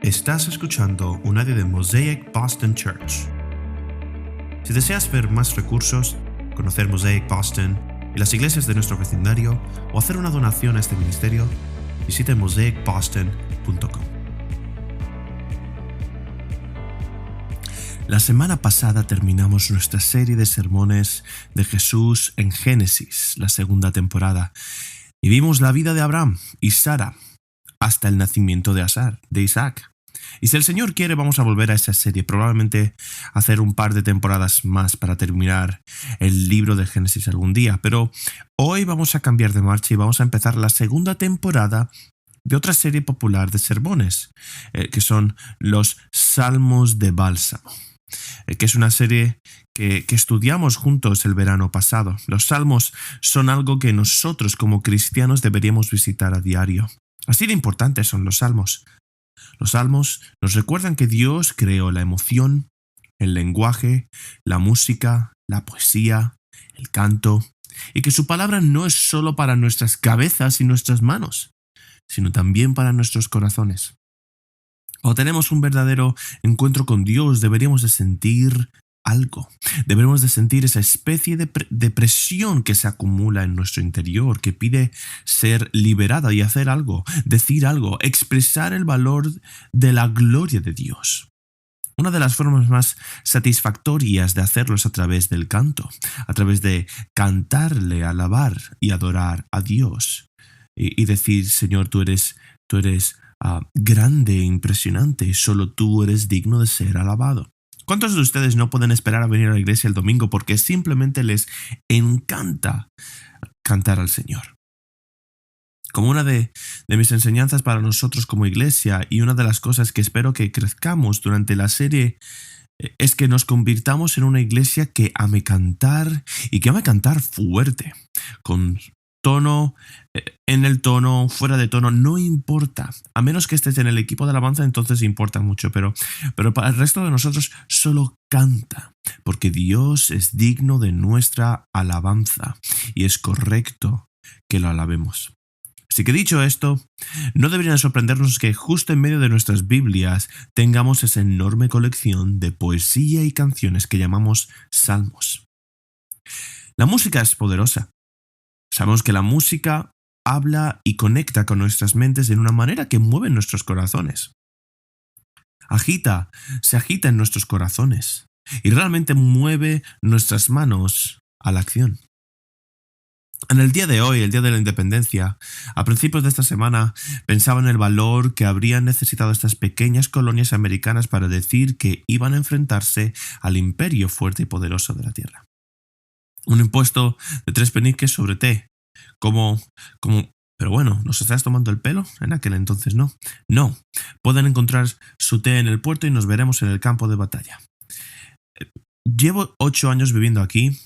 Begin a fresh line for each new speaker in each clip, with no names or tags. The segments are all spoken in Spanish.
Estás escuchando un audio de Mosaic Boston Church. Si deseas ver más recursos, conocer Mosaic Boston y las iglesias de nuestro vecindario o hacer una donación a este ministerio, visite mosaicboston.com. La semana pasada terminamos nuestra serie de sermones de Jesús en Génesis, la segunda temporada, y vimos la vida de Abraham y Sara hasta el nacimiento de Isaac. Y si el Señor quiere, vamos a volver a esa serie, probablemente hacer un par de temporadas más para terminar el libro de Génesis algún día. Pero hoy vamos a cambiar de marcha y vamos a empezar la segunda temporada de otra serie popular de sermones, que son los Salmos de Bálsamo, que es una serie que estudiamos juntos el verano pasado. Los Salmos son algo que nosotros como cristianos deberíamos visitar a diario. Así de importantes son los Salmos. Los Salmos nos recuerdan que Dios creó la emoción, el lenguaje, la música, la poesía, el canto, y que su palabra no es solo para nuestras cabezas y nuestras manos, sino también para nuestros corazones. Cuando tenemos un verdadero encuentro con Dios, deberíamos de sentir algo. Deberíamos de sentir esa especie de presión que se acumula en nuestro interior, que pide ser liberada y hacer algo, decir algo, expresar el valor de la gloria de Dios. Una de las formas más satisfactorias de hacerlo es a través del canto, a través de cantarle, alabar y adorar a Dios. Y decir, Señor, tú eres grande e impresionante, y solo tú eres digno de ser alabado. ¿Cuántos de ustedes no pueden esperar a venir a la iglesia el domingo porque simplemente les encanta cantar al Señor? Como una de mis enseñanzas para nosotros como iglesia, y una de las cosas que espero que crezcamos durante la serie, es que nos convirtamos en una iglesia que ame cantar, y que ame cantar fuerte, con tono, en el tono, fuera de tono, no importa. A menos que estés en el equipo de alabanza, entonces importa mucho, pero para el resto de nosotros solo canta, porque Dios es digno de nuestra alabanza y es correcto que lo alabemos. Así que dicho esto, no debería sorprendernos que justo en medio de nuestras Biblias tengamos esa enorme colección de poesía y canciones que llamamos salmos. La música es poderosa. Sabemos que la música habla y conecta con nuestras mentes de una manera que mueve nuestros corazones. Se agita en nuestros corazones y realmente mueve nuestras manos a la acción. En el día de hoy, el día de la independencia, a principios de esta semana, pensaba en el valor que habrían necesitado estas pequeñas colonias americanas para decir que iban a enfrentarse al imperio fuerte y poderoso de la tierra. Un impuesto de 3 peniques sobre té. Pero bueno, ¿nos estás tomando el pelo? En aquel entonces no. No, pueden encontrar su té en el puerto y nos veremos en el campo de batalla. Llevo 8 años viviendo aquí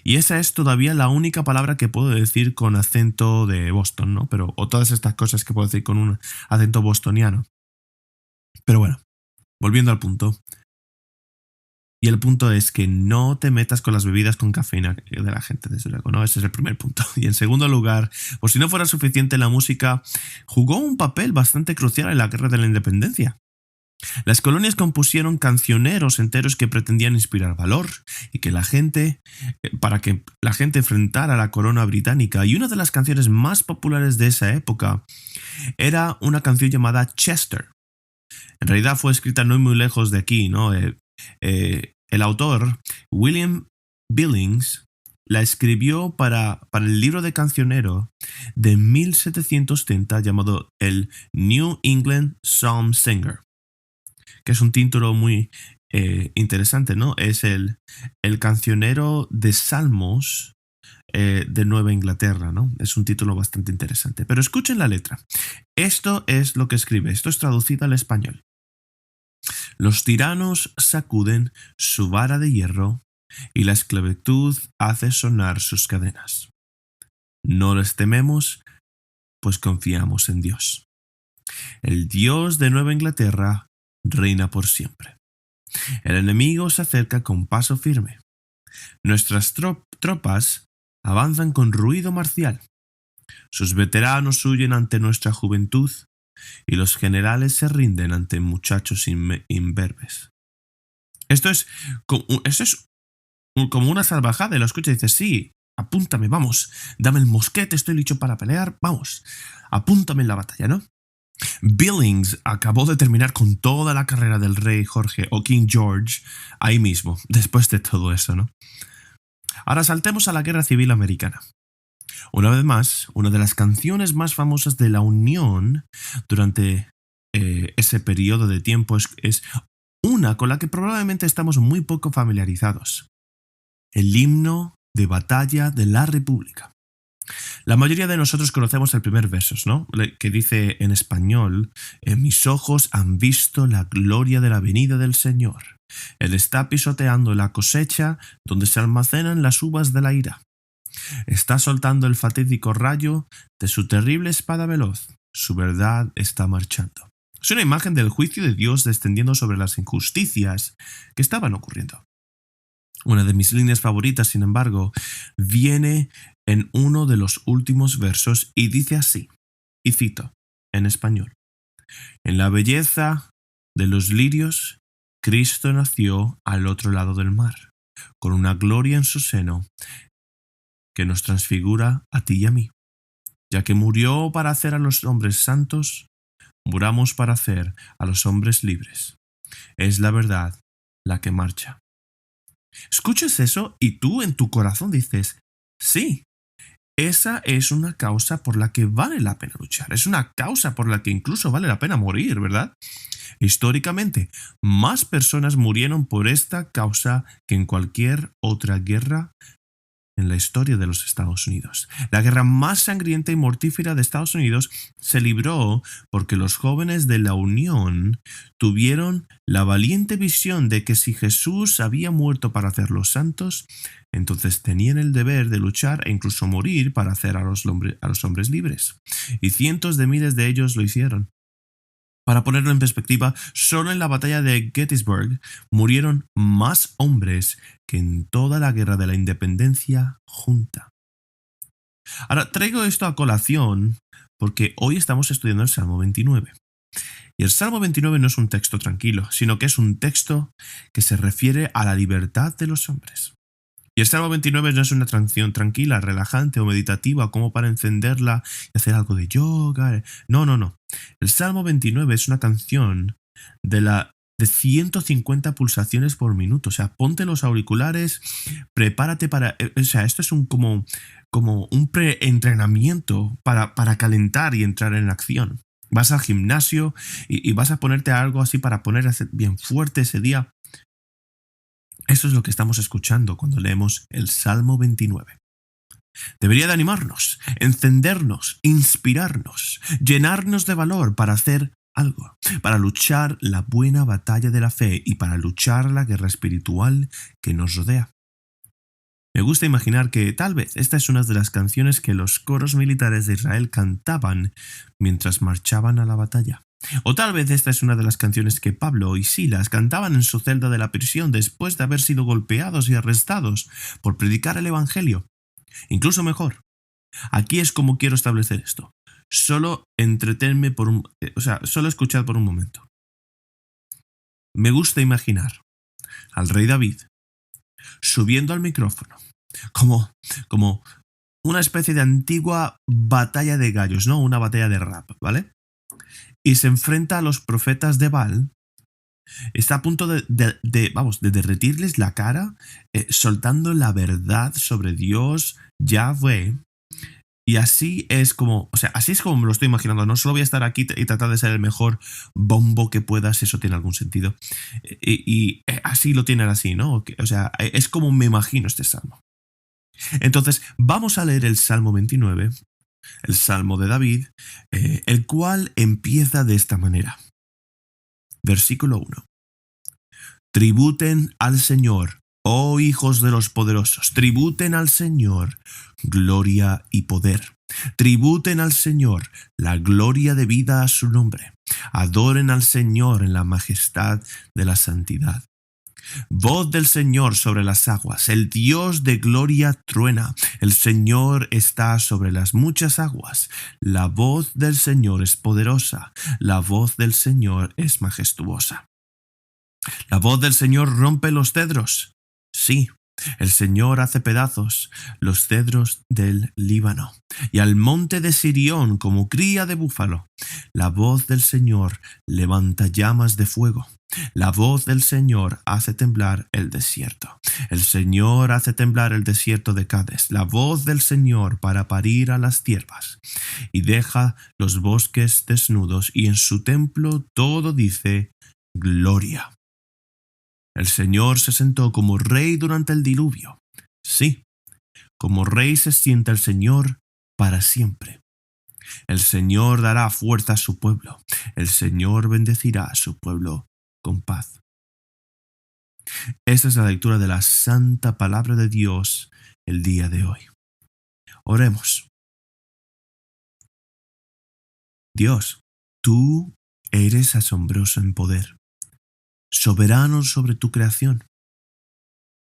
y esa es todavía la única palabra que puedo decir con acento de Boston, ¿no? O todas estas cosas que puedo decir con un acento bostoniano. Pero bueno, volviendo al punto. Y el punto es que no te metas con las bebidas con cafeína de la gente, desde luego, ¿no? Ese es el primer punto. Y en segundo lugar, por si no fuera suficiente, la música jugó un papel bastante crucial en la guerra de la independencia. Las colonias compusieron cancioneros enteros que pretendían inspirar valor y para que la gente enfrentara a la corona británica. Y una de las canciones más populares de esa época era una canción llamada Chester. En realidad fue escrita no muy lejos de aquí, ¿no? El autor, William Billings, la escribió para el libro de cancionero de 1730 llamado el New England Psalm Singer, que es un título muy interesante, ¿no? Es el cancionero de Salmos de Nueva Inglaterra, ¿no? Es un título bastante interesante. Pero escuchen la letra. Esto es lo que escribe. Esto es traducido al español. Los tiranos sacuden su vara de hierro y la esclavitud hace sonar sus cadenas. No les tememos, pues confiamos en Dios. El Dios de Nueva Inglaterra reina por siempre. El enemigo se acerca con paso firme. Nuestras tropas avanzan con ruido marcial. Sus veteranos huyen ante nuestra juventud y los generales se rinden ante muchachos imberbes. Esto es como una salvajada y lo escucha y dice, sí, apúntame, vamos, dame el mosquete, estoy listo para pelear, vamos, apúntame en la batalla, ¿no? Billings acabó de terminar con toda la carrera del rey Jorge o King George ahí mismo, después de todo eso, ¿no? Ahora saltemos a la Guerra Civil Americana. Una vez más, una de las canciones más famosas de la Unión durante ese periodo de tiempo es una con la que probablemente estamos muy poco familiarizados. El himno de batalla de la República. La mayoría de nosotros conocemos el primer verso, ¿no? Que dice en español, mis ojos han visto la gloria de la venida del Señor. Él está pisoteando la cosecha donde se almacenan las uvas de la ira. Está soltando el fatídico rayo de su terrible espada veloz. Su verdad está marchando. Es una imagen del juicio de Dios descendiendo sobre las injusticias que estaban ocurriendo. Una de mis líneas favoritas, sin embargo, viene en uno de los últimos versos y dice así, y cito, en español. En la belleza de los lirios, Cristo nació al otro lado del mar, con una gloria en su seno que nos transfigura a ti y a mí. Ya que murió para hacer a los hombres santos, muramos para hacer a los hombres libres. Es la verdad la que marcha. Escuchas eso y tú en tu corazón dices, sí, esa es una causa por la que vale la pena luchar, es una causa por la que incluso vale la pena morir, ¿verdad? Históricamente, más personas murieron por esta causa que en cualquier otra guerra en la historia de los Estados Unidos. La guerra más sangrienta y mortífera de Estados Unidos se libró porque los jóvenes de la Unión tuvieron la valiente visión de que si Jesús había muerto para hacerlos santos, entonces tenían el deber de luchar e incluso morir para hacer a los hombres libres. Y cientos de miles de ellos lo hicieron. Para ponerlo en perspectiva, solo en la batalla de Gettysburg murieron más hombres que en toda la guerra de la independencia junta. Ahora, traigo esto a colación porque hoy estamos estudiando el Salmo 29. Y el Salmo 29 no es un texto tranquilo, sino que es un texto que se refiere a la libertad de los hombres. Y el Salmo 29 no es una canción tranquila, relajante o meditativa como para encenderla y hacer algo de yoga. No. El Salmo 29 es una canción de 150 pulsaciones por minuto. O sea, ponte los auriculares, prepárate para... O sea, esto es como un preentrenamiento para calentar y entrar en acción. Vas al gimnasio y vas a ponerte algo así para poner bien fuerte ese día. Eso es lo que estamos escuchando cuando leemos el Salmo 29. Debería de animarnos, encendernos, inspirarnos, llenarnos de valor para hacer algo, para luchar la buena batalla de la fe y para luchar la guerra espiritual que nos rodea. Me gusta imaginar que tal vez esta es una de las canciones que los coros militares de Israel cantaban mientras marchaban a la batalla. O tal vez esta es una de las canciones que Pablo y Silas cantaban en su celda de la prisión después de haber sido golpeados y arrestados por predicar el Evangelio. Incluso mejor. Aquí es como quiero establecer esto. Solo solo escuchad por un momento. Me gusta imaginar al rey David subiendo al micrófono como una especie de antigua batalla de gallos, ¿no? Una batalla de rap, ¿vale? Y se enfrenta a los profetas de Baal, está a punto de derretirles la cara, soltando la verdad sobre Dios, Yahweh, y así es como me lo estoy imaginando. No solo voy a estar aquí y tratar de ser el mejor bombo que pueda, si eso tiene algún sentido, y así lo tienen así, ¿no? O sea, es como me imagino este salmo. Entonces, vamos a leer el Salmo 29, el Salmo de David, el cual empieza de esta manera. Versículo 1. Tributen al Señor, oh hijos de los poderosos, tributen al Señor gloria y poder. Tributen al Señor la gloria debida a su nombre. Adoren al Señor en la majestad de la santidad. Voz del Señor sobre las aguas, el Dios de gloria truena, el Señor está sobre las muchas aguas, la voz del Señor es poderosa, la voz del Señor es majestuosa. La voz del Señor rompe los cedros. Sí, el Señor hace pedazos los cedros del Líbano y al monte de Sirión como cría de búfalo. La voz del Señor levanta llamas de fuego. La voz del Señor hace temblar el desierto. El Señor hace temblar el desierto de Cades. La voz del Señor para parir a las ciervas. Y deja los bosques desnudos y en su templo todo dice gloria. El Señor se sentó como rey durante el diluvio. Sí, como rey se sienta el Señor para siempre. El Señor dará fuerza a su pueblo. El Señor bendecirá a su pueblo con paz. Esta es la lectura de la santa palabra de Dios el día de hoy. Oremos. Dios, tú eres asombroso en poder, soberano sobre tu creación.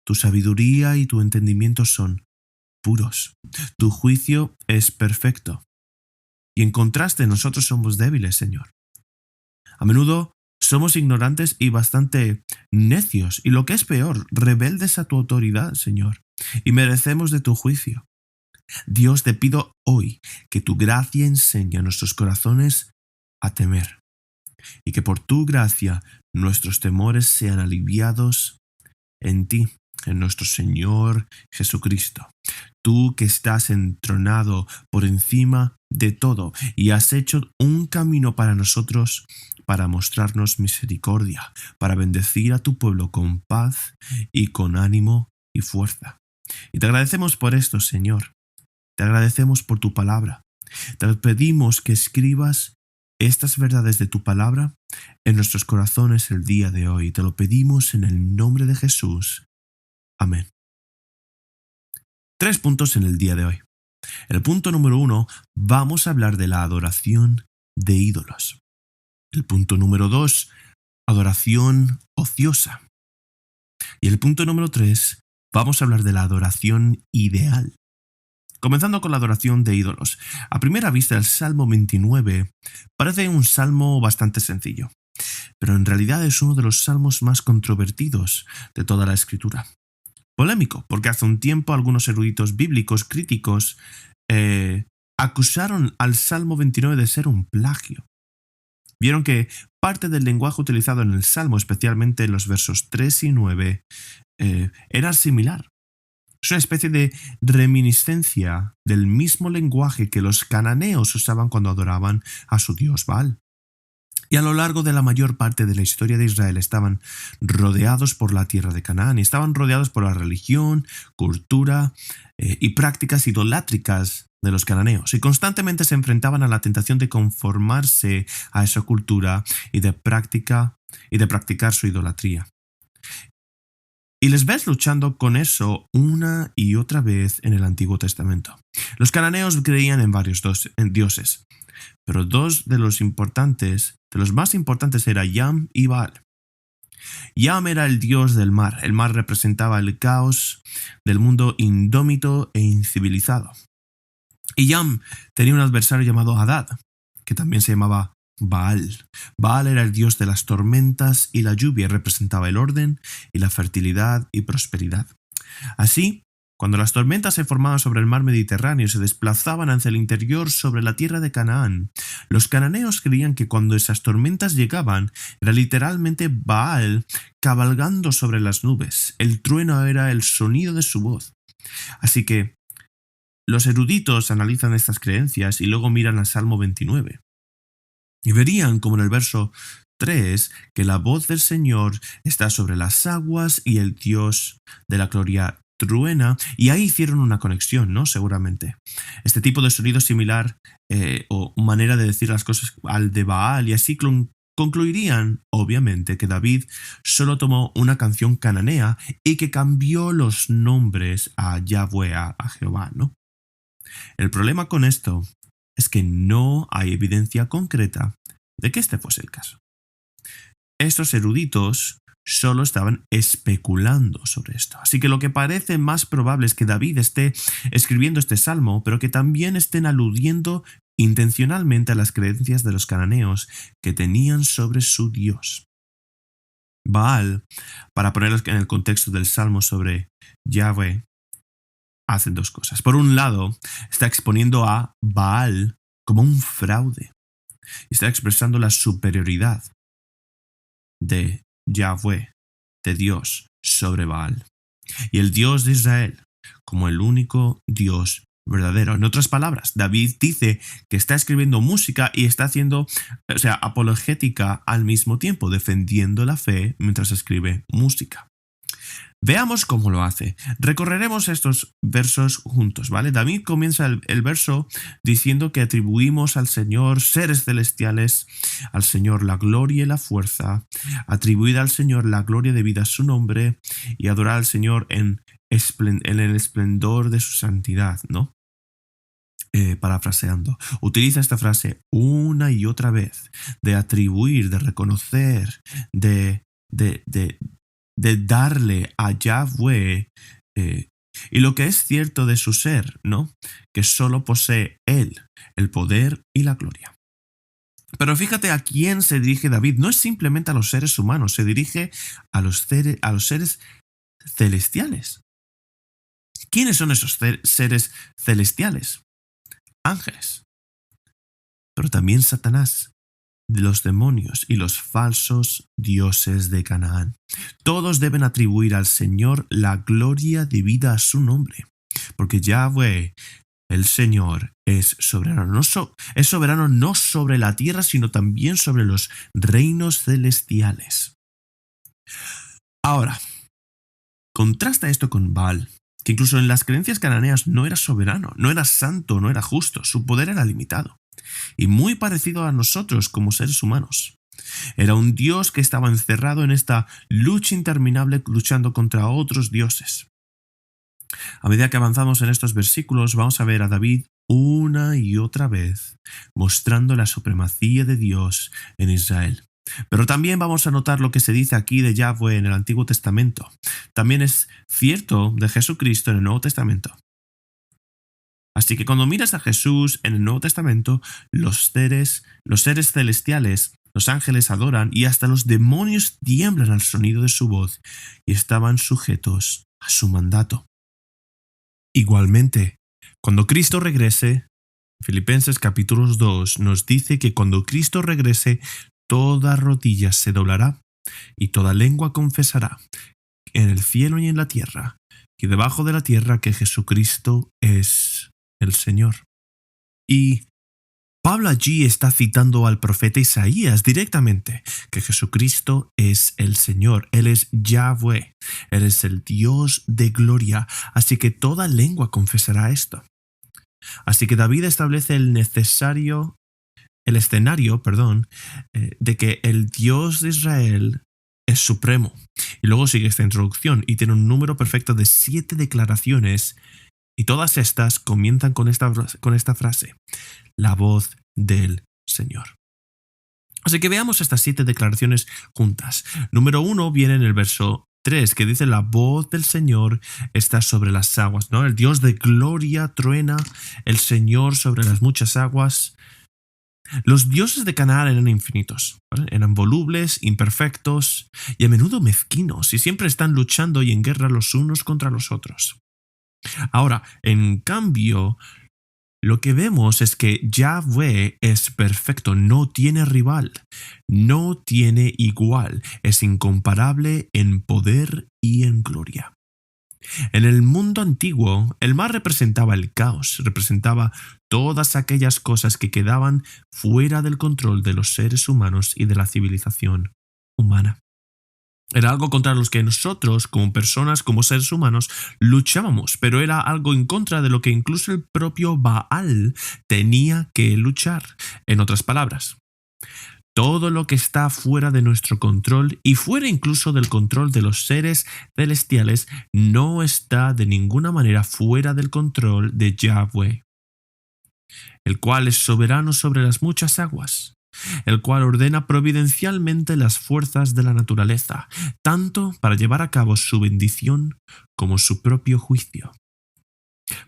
Tu sabiduría y tu entendimiento son puros. Tu juicio es perfecto. Y en contraste, nosotros somos débiles, Señor. A menudo somos ignorantes y bastante necios, y lo que es peor, rebeldes a tu autoridad, Señor, y merecemos de tu juicio. Dios, te pido hoy que tu gracia enseñe a nuestros corazones a temer, y que por tu gracia nuestros temores sean aliviados en ti, en nuestro Señor Jesucristo. Tú que estás entronado por encima de todo y has hecho un camino para nosotros, para mostrarnos misericordia, para bendecir a tu pueblo con paz y con ánimo y fuerza. Y te agradecemos por esto, Señor. Te agradecemos por tu palabra. Te pedimos que escribas estas verdades de tu palabra en nuestros corazones el día de hoy. Te lo pedimos en el nombre de Jesús. Amén. 3 puntos en el día de hoy. El punto número 1, vamos a hablar de la adoración de ídolos. El punto número 2, adoración ociosa. Y el punto número 3, vamos a hablar de la adoración ideal. Comenzando con la adoración de ídolos. A primera vista, el Salmo 29 parece un salmo bastante sencillo, pero en realidad es uno de los salmos más controvertidos de toda la Escritura. Polémico, porque hace un tiempo algunos eruditos bíblicos críticos acusaron al Salmo 29 de ser un plagio. Vieron que parte del lenguaje utilizado en el Salmo, especialmente en los versos 3 y 9, era similar. Es una especie de reminiscencia del mismo lenguaje que los cananeos usaban cuando adoraban a su dios Baal. Y a lo largo de la mayor parte de la historia de Israel estaban rodeados por la tierra de Canaán y estaban rodeados por la religión, cultura y prácticas idolátricas de los cananeos. Y constantemente se enfrentaban a la tentación de conformarse a esa cultura y de practicar su idolatría. Y les ves luchando con eso una y otra vez en el Antiguo Testamento. Los cananeos creían en varios dioses, pero dos de los más importantes era Yam y Baal. Yam era el dios del mar. El mar representaba el caos del mundo indómito e incivilizado. Y Yam tenía un adversario llamado Hadad, que también se llamaba Baal. Baal era el dios de las tormentas y la lluvia, representaba el orden y la fertilidad y prosperidad. Así, cuando las tormentas se formaban sobre el mar Mediterráneo y se desplazaban hacia el interior sobre la tierra de Canaán, los cananeos creían que cuando esas tormentas llegaban era literalmente Baal cabalgando sobre las nubes. El trueno era el sonido de su voz. Así que los eruditos analizan estas creencias y luego miran al Salmo 29. Y verían, como en el verso 3, que la voz del Señor está sobre las aguas y el Dios de la gloria truena, y ahí hicieron una conexión, ¿no? Seguramente. Este tipo de sonido similar o manera de decir las cosas al de Baal, y así concluirían, obviamente, que David solo tomó una canción cananea y que cambió los nombres a Yahweh, a Jehová, ¿no? El problema con esto es que no hay evidencia concreta de que este fuese el caso. Estos eruditos solo estaban especulando sobre esto. Así que lo que parece más probable es que David esté escribiendo este salmo, pero que también estén aludiendo intencionalmente a las creencias de los cananeos que tenían sobre su Dios. Baal, para ponerlos en el contexto del salmo sobre Yahweh, hacen dos cosas. Por un lado, está exponiendo a Baal como un fraude. Está expresando la superioridad de Yahweh, de Dios, sobre Baal. Y el Dios de Israel como el único Dios verdadero. En otras palabras, David dice que está escribiendo música y está haciendo, apologética al mismo tiempo, defendiendo la fe mientras escribe música. Veamos cómo lo hace. Recorreremos estos versos juntos, ¿vale? David comienza el verso diciendo que atribuimos al Señor seres celestiales, al Señor la gloria y la fuerza, atribuir al Señor la gloria debida a su nombre y adorar al Señor en el esplendor de su santidad, ¿no? Parafraseando, utiliza esta frase una y otra vez, de atribuir, de reconocer, de darle a Yahweh y lo que es cierto de su ser, ¿no? Que solo posee Él el poder y la gloria. Pero fíjate a quién se dirige David. No es simplemente a los seres humanos, se dirige a los seres celestiales. ¿Quiénes son esos seres celestiales? Ángeles. Pero también Satanás, los demonios y los falsos dioses de Canaán. Todos deben atribuir al Señor la gloria debida a su nombre, porque Yahweh, el Señor, es soberano. Es soberano no sobre la tierra, sino también sobre los reinos celestiales. Ahora, contrasta esto con Baal, que incluso en las creencias cananeas no era soberano, no era santo, no era justo, su poder era limitado. Y muy parecido a nosotros como seres humanos. Era un dios que estaba encerrado en esta lucha interminable luchando contra otros dioses. A medida que avanzamos en estos versículos vamos a ver a David una y otra vez mostrando la supremacía de Dios en Israel. Pero también vamos a notar lo que se dice aquí de Yahweh en el Antiguo Testamento. También es cierto de Jesucristo en el Nuevo Testamento. Así que cuando miras a Jesús en el Nuevo Testamento, los seres celestiales, los ángeles adoran y hasta los demonios tiemblan al sonido de su voz y estaban sujetos a su mandato. Igualmente, cuando Cristo regrese, Filipenses capítulo 2 nos dice que cuando Cristo regrese, toda rodilla se doblará y toda lengua confesará en el cielo y en la tierra y debajo de la tierra que Jesucristo es el Señor. Y Pablo allí está citando al profeta Isaías directamente, que Jesucristo es el Señor, Él es Yahweh, Él es el Dios de gloria, así que toda lengua confesará esto. Así que David establece el escenario, de que el Dios de Israel es supremo. Y luego sigue esta introducción y tiene un número perfecto de 7 declaraciones. Y todas estas comienzan con esta frase, la voz del Señor. Así que veamos estas 7 declaraciones juntas. Número 1 viene en el verso 3, que dice, la voz del Señor está sobre las aguas, ¿no? El Dios de gloria truena, el Señor sobre las muchas aguas. Los dioses de Canaán eran infinitos, ¿vale? Eran volubles, imperfectos y a menudo mezquinos, y siempre están luchando y en guerra los unos contra los otros. Ahora, en cambio, lo que vemos es que Yahweh es perfecto, no tiene rival, no tiene igual, es incomparable en poder y en gloria. En el mundo antiguo, el mar representaba el caos, representaba todas aquellas cosas que quedaban fuera del control de los seres humanos y de la civilización humana. Era algo contra los que nosotros, como personas, como seres humanos, luchábamos, pero era algo en contra de lo que incluso el propio Baal tenía que luchar. En otras palabras, todo lo que está fuera de nuestro control y fuera incluso del control de los seres celestiales no está de ninguna manera fuera del control de Yahweh, el cual es soberano sobre las muchas aguas. el cual ordena providencialmente las fuerzas de la naturaleza, tanto para llevar a cabo su bendición como su propio juicio.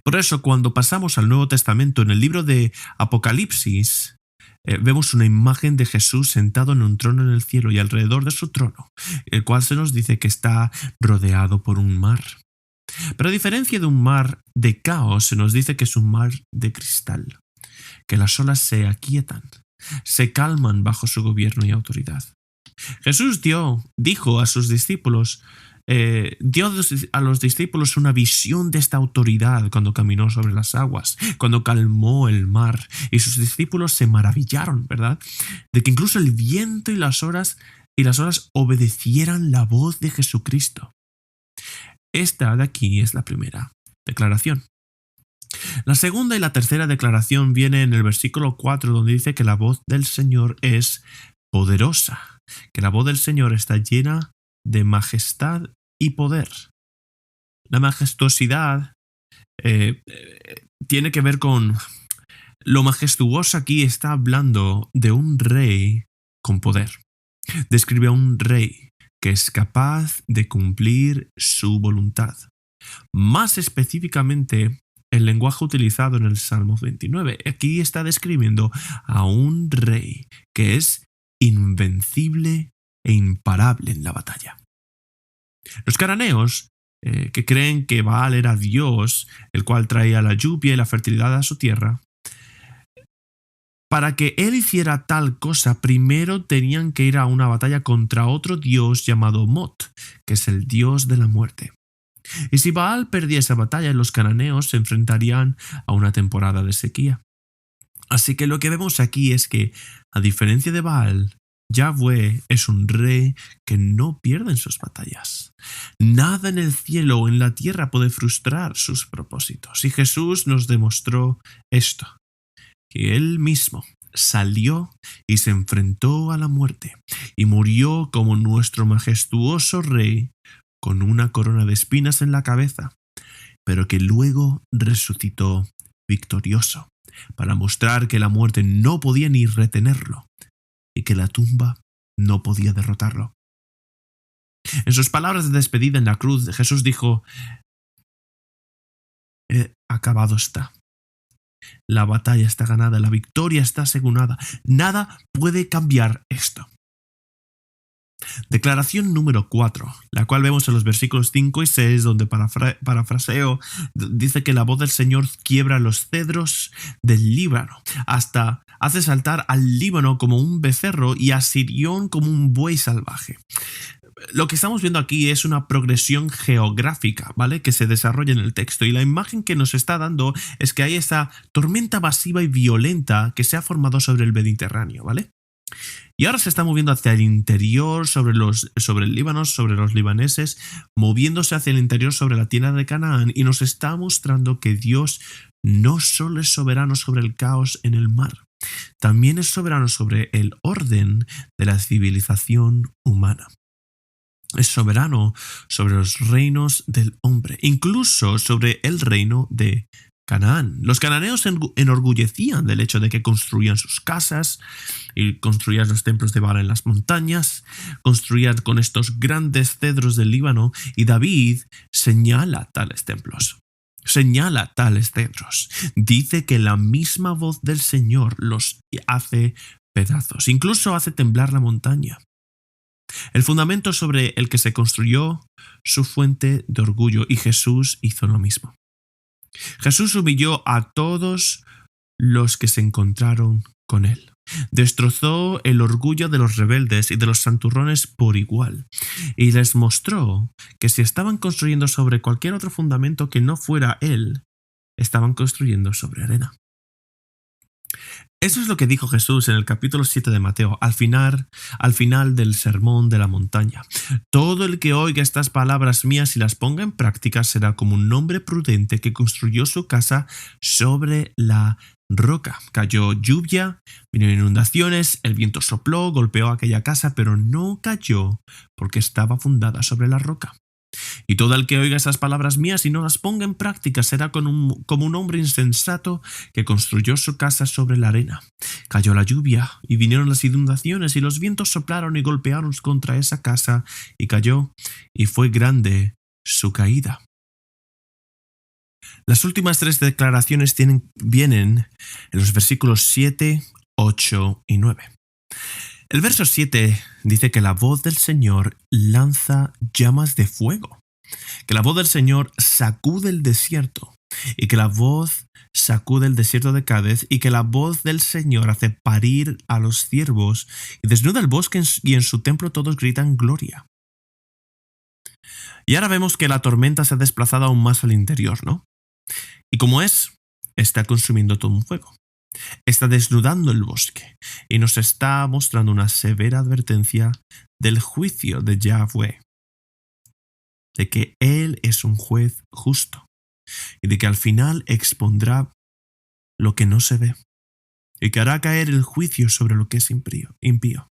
Por eso, cuando pasamos al Nuevo Testamento, en el libro de Apocalipsis, vemos una imagen de Jesús sentado en un trono en el cielo y alrededor de su trono, el cual se nos dice que está rodeado por un mar. Pero a diferencia de un mar de caos, se nos dice que es un mar de cristal, que las olas se aquietan, se calman bajo su gobierno y autoridad. Jesús dijo a sus discípulos, dio a los discípulos una visión de esta autoridad cuando caminó sobre las aguas, cuando calmó el mar, y sus discípulos se maravillaron, ¿verdad?, de que incluso el viento y las olas obedecieran la voz de Jesucristo. Esta de aquí es la primera declaración. La segunda y la tercera declaración viene en el versículo 4, donde dice que la voz del Señor es poderosa, que la voz del Señor está llena de majestad y poder. La majestuosidad tiene que ver con lo majestuoso. Aquí está hablando de un rey con poder. Describe a un rey que es capaz de cumplir su voluntad. Más específicamente, el lenguaje utilizado en el Salmo 29. Aquí está describiendo a un rey que es invencible e imparable en la batalla. Los cananeos, que creen que Baal era Dios, el cual traía la lluvia y la fertilidad a su tierra, para que él hiciera tal cosa, primero tenían que ir a una batalla contra otro dios llamado Mot, que es el dios de la muerte. Y si Baal perdía esa batalla, los cananeos se enfrentarían a una temporada de sequía. Así que lo que vemos aquí es que, a diferencia de Baal, Yahweh es un rey que no pierde en sus batallas. Nada en el cielo o en la tierra puede frustrar sus propósitos. Y Jesús nos demostró esto, que Él mismo salió y se enfrentó a la muerte y murió como nuestro majestuoso rey con una corona de espinas en la cabeza, pero que luego resucitó victorioso para mostrar que la muerte no podía ni retenerlo y que la tumba no podía derrotarlo. En sus palabras de despedida en la cruz, Jesús dijo: acabado está. La batalla está ganada, la victoria está asegurada. Nada puede cambiar esto. Declaración número 4, la cual vemos en los versículos 5 y 6, donde parafraseo, dice que la voz del Señor quiebra los cedros del Líbano, hasta hace saltar al Líbano como un becerro y a Sirión como un buey salvaje. Lo que estamos viendo aquí es una progresión geográfica, ¿vale?, que se desarrolla en el texto, y la imagen que nos está dando es que hay esta tormenta masiva y violenta que se ha formado sobre el Mediterráneo, ¿vale? Y ahora se está moviendo hacia el interior, sobre el Líbano, sobre los libaneses, moviéndose hacia el interior sobre la tierra de Canaán, y nos está mostrando que Dios no solo es soberano sobre el caos en el mar, también es soberano sobre el orden de la civilización humana. Es soberano sobre los reinos del hombre, incluso sobre el reino de Canaán. Los cananeos se enorgullecían del hecho de que construían sus casas y construían los templos de Baal en las montañas, construían con estos grandes cedros del Líbano, y David señala tales templos, señala tales cedros. Dice que la misma voz del Señor los hace pedazos, incluso hace temblar la montaña. El fundamento sobre el que se construyó su fuente de orgullo, y Jesús hizo lo mismo. Jesús humilló a todos los que se encontraron con él. Destrozó el orgullo de los rebeldes y de los santurrones por igual, y les mostró que si estaban construyendo sobre cualquier otro fundamento que no fuera él, estaban construyendo sobre arena. Eso es lo que dijo Jesús en el capítulo 7 de Mateo, al final del sermón de la montaña. Todo el que oiga estas palabras mías y las ponga en práctica será como un hombre prudente que construyó su casa sobre la roca. Cayó lluvia, vinieron inundaciones, el viento sopló, golpeó aquella casa, pero no cayó porque estaba fundada sobre la roca. Y todo el que oiga esas palabras mías y no las ponga en práctica será como un hombre insensato que construyó su casa sobre la arena. Cayó la lluvia y vinieron las inundaciones y los vientos soplaron y golpearon contra esa casa y cayó y fue grande su caída. Las últimas tres declaraciones vienen en los versículos 7, 8 y 9. El verso 7 dice que la voz del Señor lanza llamas de fuego, que la voz del Señor sacude el desierto y que la voz sacude el desierto de Cádiz y que la voz del Señor hace parir a los ciervos y desnuda el bosque y en su templo todos gritan gloria. Y ahora vemos que la tormenta se ha desplazado aún más al interior, ¿no? Y como está consumiendo todo un fuego. Está desnudando el bosque y nos está mostrando una severa advertencia del juicio de Yahweh, de que Él es un juez justo y de que al final expondrá lo que no se ve y que hará caer el juicio sobre lo que es impío.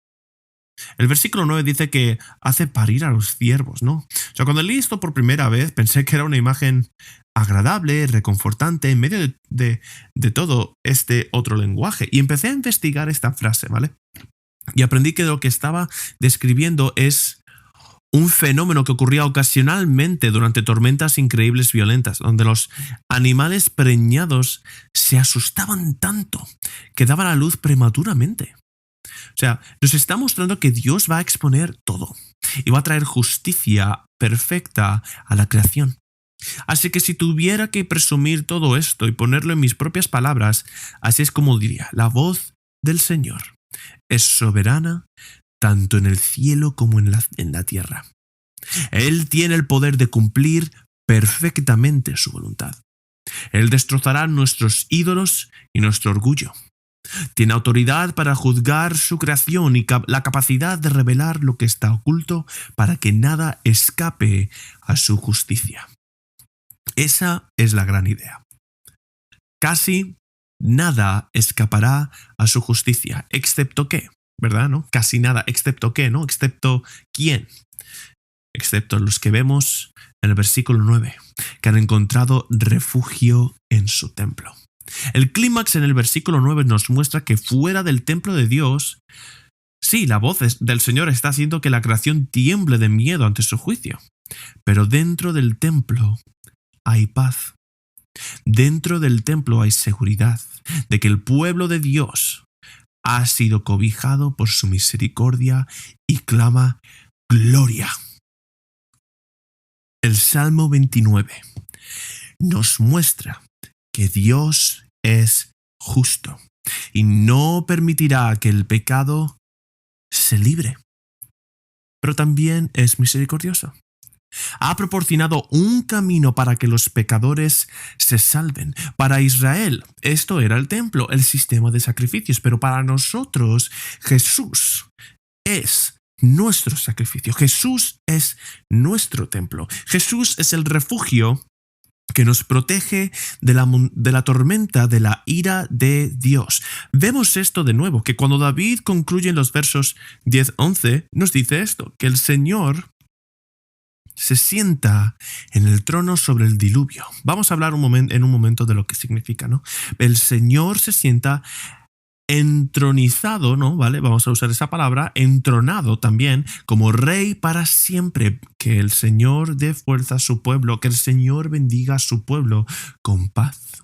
El versículo 9 dice que hace parir a los ciervos, ¿no? O sea, cuando leí esto por primera vez pensé que era una imagen agradable, reconfortante, en medio de todo este otro lenguaje. Y empecé a investigar esta frase, ¿vale? Y aprendí que lo que estaba describiendo es un fenómeno que ocurría ocasionalmente durante tormentas increíbles violentas, donde los animales preñados se asustaban tanto que daban a luz prematuramente. O sea, nos está mostrando que Dios va a exponer todo y va a traer justicia perfecta a la creación. Así que si tuviera que presumir todo esto y ponerlo en mis propias palabras, así es como diría: la voz del Señor es soberana tanto en el cielo como en la tierra. Él tiene el poder de cumplir perfectamente su voluntad. Él destrozará nuestros ídolos y nuestro orgullo. Tiene autoridad para juzgar su creación y la capacidad de revelar lo que está oculto para que nada escape a su justicia. Esa es la gran idea. Casi nada escapará a su justicia, excepto qué, ¿verdad? ¿No? Casi nada, excepto qué, ¿no? Excepto quién. Excepto los que vemos en el versículo 9, que han encontrado refugio en su templo. El clímax en el versículo 9 nos muestra que fuera del templo de Dios, sí, la voz del Señor está haciendo que la creación tiemble de miedo ante su juicio. Pero dentro del templo hay paz. Dentro del templo hay seguridad de que el pueblo de Dios ha sido cobijado por su misericordia y clama gloria. El Salmo 29 nos muestra que Dios es justo y no permitirá que el pecado se libre, pero también es misericordioso. Ha proporcionado un camino para que los pecadores se salven. Para Israel, esto era el templo, el sistema de sacrificios, pero para nosotros, Jesús es nuestro sacrificio. Jesús es nuestro templo. Jesús es el refugio que nos protege de la tormenta de la ira de Dios. Vemos esto de nuevo, que cuando David concluye en los versos 10-11, nos dice esto, que el Señor se sienta en el trono sobre el diluvio. Vamos a hablar en un momento de lo que significa, ¿no? El Señor se sienta entronizado, ¿no? ¿Vale? Vamos a usar esa palabra, entronado también como rey para siempre. Que el Señor dé fuerza a su pueblo, que el Señor bendiga a su pueblo con paz.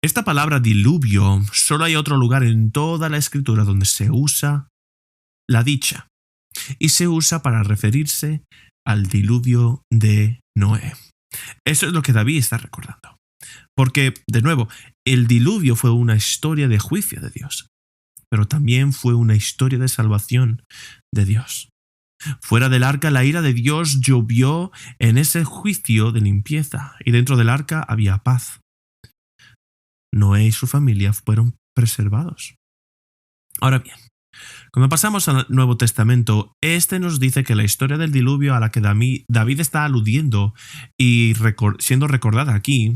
Esta palabra diluvio, solo hay otro lugar en toda la Escritura donde se usa la dicha y se usa para referirse al diluvio de Noé. Eso es lo que David está recordando. Porque, de nuevo, el diluvio fue una historia de juicio de Dios, pero también fue una historia de salvación de Dios. Fuera del arca, la ira de Dios llovió en ese juicio de limpieza, y dentro del arca había paz. Noé y su familia fueron preservados. Ahora bien, cuando pasamos al Nuevo Testamento, nos dice que la historia del diluvio a la que David está aludiendo y siendo recordada aquí,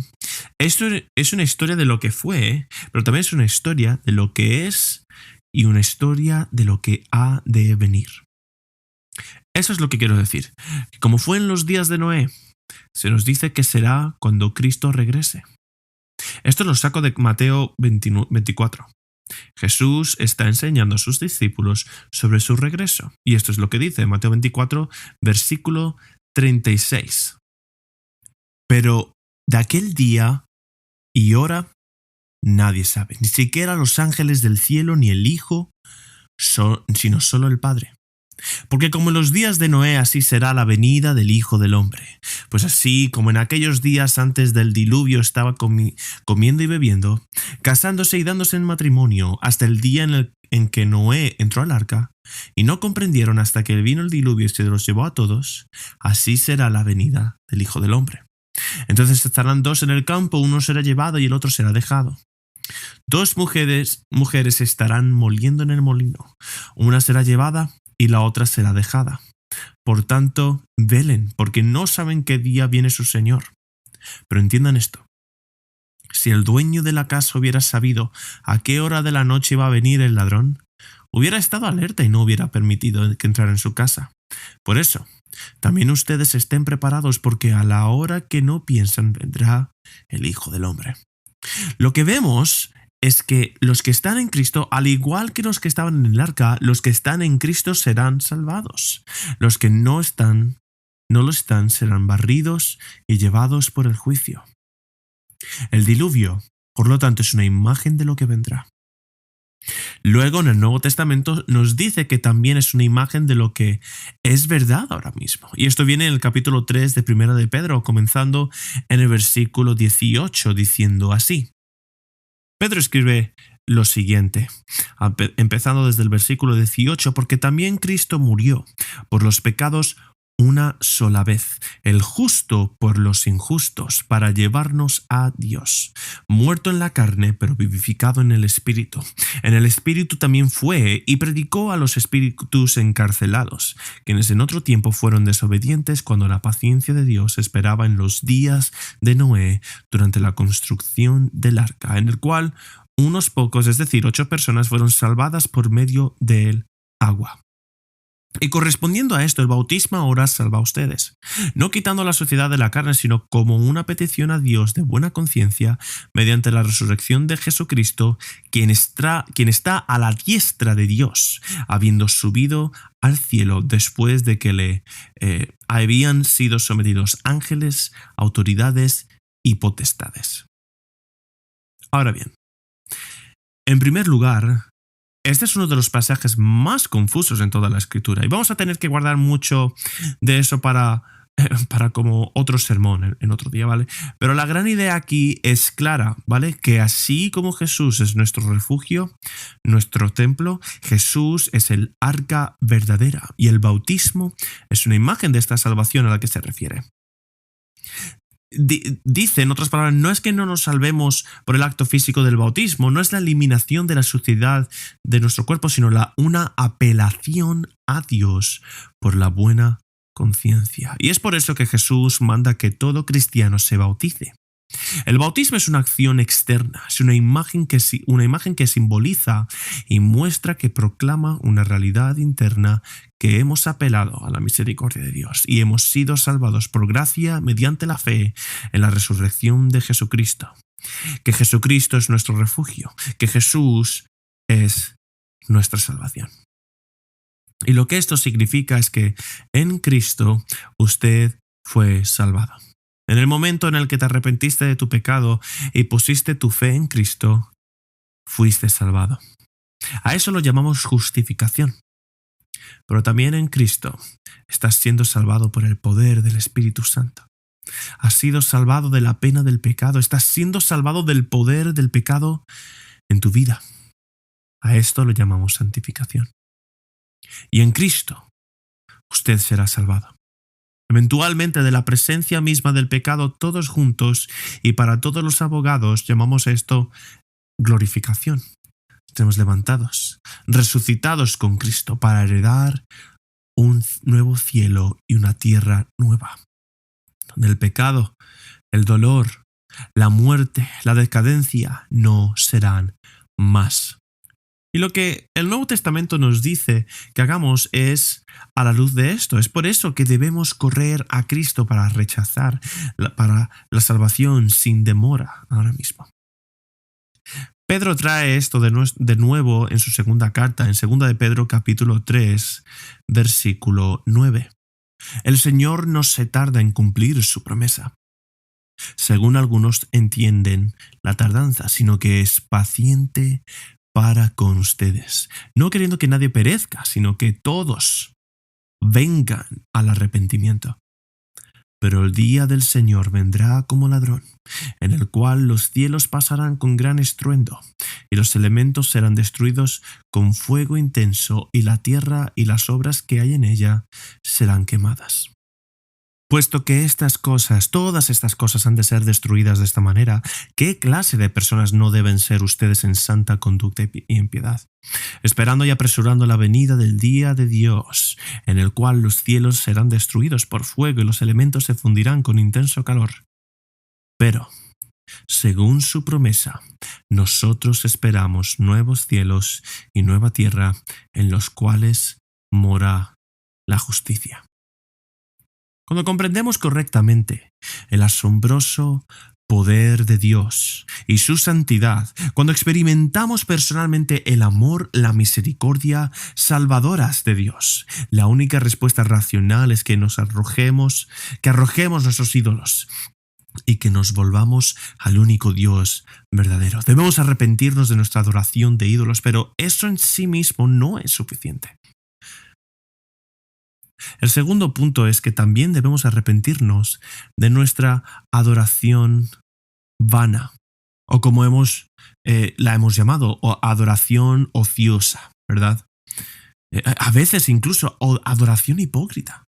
esto es una historia de lo que fue, pero también es una historia de lo que es y una historia de lo que ha de venir. Eso es lo que quiero decir. Como fue en los días de Noé, se nos dice que será cuando Cristo regrese. Esto lo saco de Mateo 24. Jesús está enseñando a sus discípulos sobre su regreso. Y esto es lo que dice Mateo 24, versículo 36. Pero de aquel día y hora nadie sabe, ni siquiera los ángeles del cielo ni el Hijo, sino solo el Padre. Porque como en los días de Noé, así será la venida del Hijo del Hombre. Pues así como en aquellos días antes del diluvio estaba comiendo y bebiendo, casándose y dándose en matrimonio, hasta el día en que Noé entró al arca, y no comprendieron hasta que vino el diluvio y se los llevó a todos, así será la venida del Hijo del Hombre. Entonces estarán dos en el campo, uno será llevado y el otro será dejado. Dos mujeres estarán moliendo en el molino, una será llevada y la otra será dejada. Por tanto, velen, porque no saben qué día viene su Señor. Pero entiendan esto. Si el dueño de la casa hubiera sabido a qué hora de la noche iba a venir el ladrón, hubiera estado alerta y no hubiera permitido que entrara en su casa. Por eso, también ustedes estén preparados, porque a la hora que no piensan vendrá el Hijo del Hombre. Lo que vemos es que los que están en Cristo, al igual que los que estaban en el arca, los que están en Cristo serán salvados. Los que no lo están, serán barridos y llevados por el juicio. El diluvio, por lo tanto, es una imagen de lo que vendrá. Luego, en el Nuevo Testamento nos dice que también es una imagen de lo que es verdad ahora mismo. Y esto viene en el capítulo 3 de Primera de Pedro, comenzando en el versículo 18, diciendo así. Pedro escribe lo siguiente, empezando desde el versículo 18, porque también Cristo murió por los pecados una sola vez, el justo por los injustos, para llevarnos a Dios, muerto en la carne, pero vivificado en el Espíritu. En el Espíritu también fue y predicó a los espíritus encarcelados, quienes en otro tiempo fueron desobedientes cuando la paciencia de Dios esperaba en los días de Noé durante la construcción del arca, en el cual unos pocos, es decir, 8 personas, fueron salvadas por medio del agua. Y correspondiendo a esto, el bautismo ahora salva a ustedes, no quitando la suciedad de la carne, sino como una petición a Dios de buena conciencia mediante la resurrección de Jesucristo, quien está a la diestra de Dios, habiendo subido al cielo después de que le habían sido sometidos ángeles, autoridades y potestades. Ahora bien, en primer lugar, este es uno de los pasajes más confusos en toda la Escritura y vamos a tener que guardar mucho de eso para como otro sermón en otro día, ¿vale? Pero la gran idea aquí es clara, ¿vale? Que así como Jesús es nuestro refugio, nuestro templo, Jesús es el arca verdadera y el bautismo es una imagen de esta salvación a la que se refiere. Dice, en otras palabras, no es que no nos salvemos por el acto físico del bautismo, no es la eliminación de la suciedad de nuestro cuerpo, sino una apelación a Dios por la buena conciencia. Y es por eso que Jesús manda que todo cristiano se bautice. El bautismo es una acción externa, es una imagen que simboliza y muestra que proclama una realidad interna, que hemos apelado a la misericordia de Dios y hemos sido salvados por gracia mediante la fe en la resurrección de Jesucristo. Que Jesucristo es nuestro refugio, que Jesús es nuestra salvación. Y lo que esto significa es que en Cristo usted fue salvado. En el momento en el que te arrepentiste de tu pecado y pusiste tu fe en Cristo, fuiste salvado. A eso lo llamamos justificación. Pero también en Cristo estás siendo salvado por el poder del Espíritu Santo. Has sido salvado de la pena del pecado. Estás siendo salvado del poder del pecado en tu vida. A esto lo llamamos santificación. Y en Cristo usted será salvado. Eventualmente de la presencia misma del pecado todos juntos, y para todos los abogados llamamos esto glorificación. Estemos levantados, resucitados con Cristo para heredar un nuevo cielo y una tierra nueva, donde el pecado, el dolor, la muerte, la decadencia no serán más. Y lo que el Nuevo Testamento nos dice que hagamos es a la luz de esto. Es por eso que debemos correr a Cristo para rechazar, para la salvación sin demora ahora mismo. Pedro trae esto de nuevo en su segunda carta, en 2 de Pedro capítulo 3, versículo 9. El Señor no se tarda en cumplir su promesa, según algunos entienden la tardanza, sino que es paciente para con ustedes, no queriendo que nadie perezca, sino que todos vengan al arrepentimiento. Pero el día del Señor vendrá como ladrón, en el cual los cielos pasarán con gran estruendo, y los elementos serán destruidos con fuego intenso, y la tierra y las obras que hay en ella serán quemadas. Puesto que estas cosas, todas estas cosas han de ser destruidas de esta manera, ¿qué clase de personas no deben ser ustedes en santa conducta y en piedad? Esperando y apresurando la venida del día de Dios, en el cual los cielos serán destruidos por fuego y los elementos se fundirán con intenso calor. Pero, según su promesa, nosotros esperamos nuevos cielos y nueva tierra en los cuales mora la justicia. Cuando comprendemos correctamente el asombroso poder de Dios y su santidad, cuando experimentamos personalmente el amor, la misericordia salvadoras de Dios, la única respuesta racional es que arrojemos nuestros ídolos y que nos volvamos al único Dios verdadero. Debemos arrepentirnos de nuestra adoración de ídolos, pero eso en sí mismo no es suficiente. El segundo punto es que también debemos arrepentirnos de nuestra adoración vana, o como la hemos llamado, o adoración ociosa, ¿verdad? A veces incluso adoración hipócrita.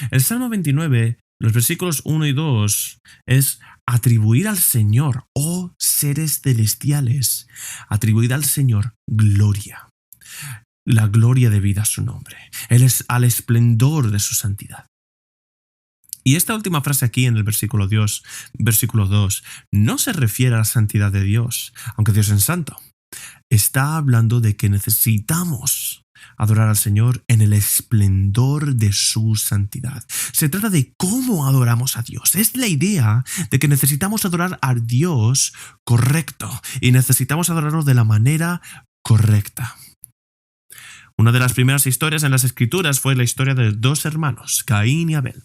El Salmo 29, los versículos 1 y 2, es atribuir al Señor, oh seres celestiales, atribuir al Señor gloria. La gloria debida a su nombre. Él es al esplendor de su santidad. Y esta última frase aquí en el versículo 2, no se refiere a la santidad de Dios, aunque Dios es santo. Está hablando de que necesitamos adorar al Señor en el esplendor de su santidad. Se trata de cómo adoramos a Dios. Es la idea de que necesitamos adorar a Dios correcto y necesitamos adorarlo de la manera correcta. Una de las primeras historias en las Escrituras fue la historia de dos hermanos, Caín y Abel,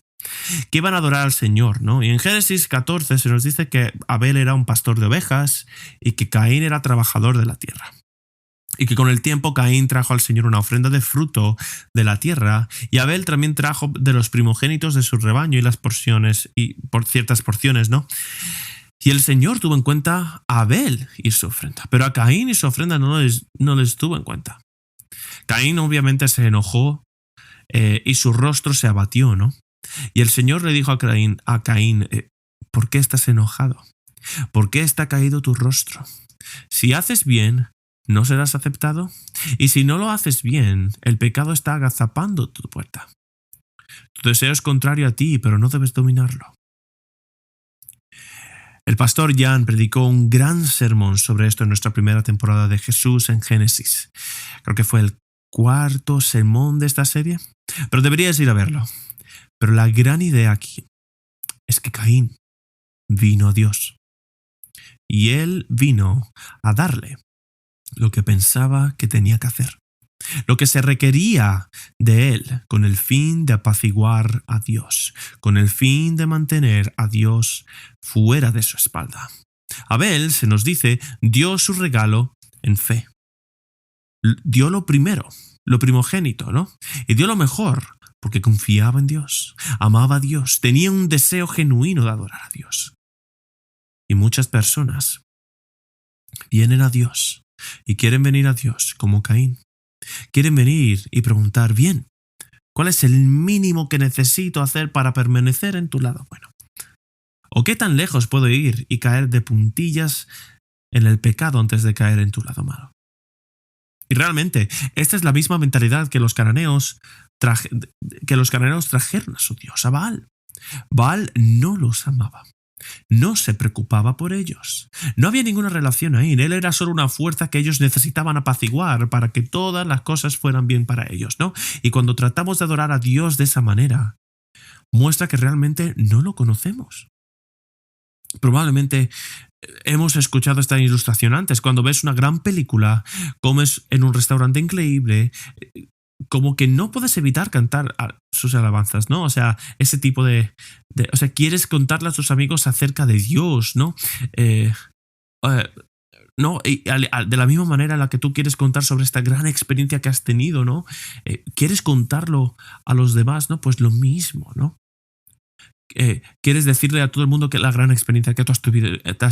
que iban a adorar al Señor, ¿no? Y en Génesis 14 se nos dice que Abel era un pastor de ovejas y que Caín era trabajador de la tierra. Y que con el tiempo Caín trajo al Señor una ofrenda de fruto de la tierra y Abel también trajo de los primogénitos de su rebaño y las porciones, y por ciertas porciones, ¿no? Y el Señor tuvo en cuenta a Abel y su ofrenda, pero a Caín y su ofrenda no les tuvo en cuenta. Caín obviamente se enojó y su rostro se abatió, ¿no? Y el Señor le dijo a Caín, ¿por qué estás enojado? ¿Por qué está caído tu rostro? Si haces bien, ¿no serás aceptado? Y si no lo haces bien, el pecado está agazapando tu puerta. Tu deseo es contrario a ti, pero no debes dominarlo. El pastor Jan predicó un gran sermón sobre esto en nuestra primera temporada de Jesús en Génesis. Creo que fue el cuarto sermón de esta serie, pero deberías ir a verlo. Pero la gran idea aquí es que Caín vino a Dios y él vino a darle lo que pensaba que tenía que hacer, lo que se requería de él con el fin de apaciguar a Dios, con el fin de mantener a Dios fuera de su espalda. Abel, se nos dice, dio su regalo en fe. Dio lo primero, lo primogénito, ¿no? Y dio lo mejor, porque confiaba en Dios, amaba a Dios, tenía un deseo genuino de adorar a Dios. Y muchas personas vienen a Dios y quieren venir a Dios como Caín. Quieren venir y preguntar, bien, ¿cuál es el mínimo que necesito hacer para permanecer en tu lado bueno? ¿O qué tan lejos puedo ir y caer de puntillas en el pecado antes de caer en tu lado malo? Y realmente, esta es la misma mentalidad que los cananeos trajeron a su Dios, a Baal. Baal no los amaba. No se preocupaba por ellos. No había ninguna relación ahí. Él era solo una fuerza que ellos necesitaban apaciguar para que todas las cosas fueran bien para ellos, ¿no? Y cuando tratamos de adorar a Dios de esa manera, muestra que realmente no lo conocemos. Probablemente hemos escuchado esta ilustración antes. Cuando ves una gran película, comes en un restaurante increíble, como que no puedes evitar cantar sus alabanzas, ¿no? O sea, ese tipo o sea, quieres contarle a tus amigos acerca de Dios, ¿no? ¿No? Y de la misma manera en la que tú quieres contar sobre esta gran experiencia que has tenido, ¿no? Quieres contarlo a los demás, ¿no? Pues lo mismo, ¿no? Quieres decirle a todo el mundo que la gran experiencia que tú has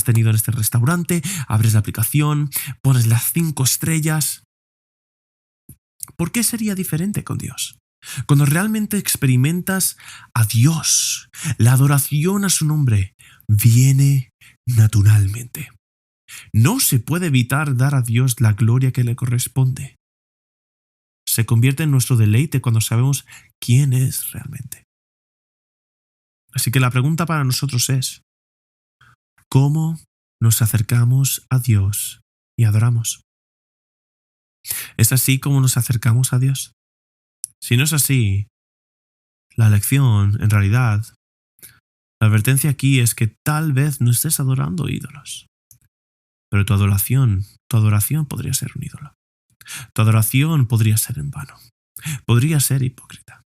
tenido en este restaurante, abres la aplicación, pones las 5 estrellas. ¿Por qué sería diferente con Dios? Cuando realmente experimentas a Dios, la adoración a su nombre viene naturalmente. No se puede evitar dar a Dios la gloria que le corresponde. Se convierte en nuestro deleite cuando sabemos quién es realmente. Así que la pregunta para nosotros es, ¿cómo nos acercamos a Dios y adoramos? ¿Es así como nos acercamos a Dios? Si no es así, la lección, en realidad, la advertencia aquí es que tal vez no estés adorando ídolos, pero tu adoración podría ser un ídolo. Tu adoración podría ser en vano, podría ser hipócrita.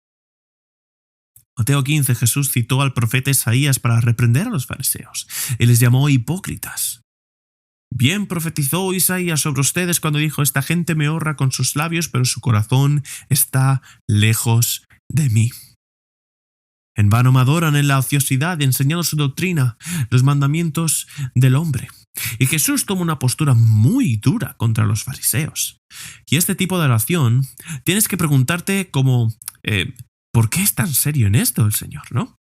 Mateo 15, Jesús citó al profeta Isaías para reprender a los fariseos y les llamó hipócritas. Bien profetizó Isaías sobre ustedes cuando dijo: esta gente me honra con sus labios, pero su corazón está lejos de mí. En vano me adoran en la ociosidad, enseñando su doctrina, los mandamientos del hombre. Y Jesús toma una postura muy dura contra los fariseos. Y este tipo de oración tienes que preguntarte como, ¿por qué es tan serio en esto el Señor, no?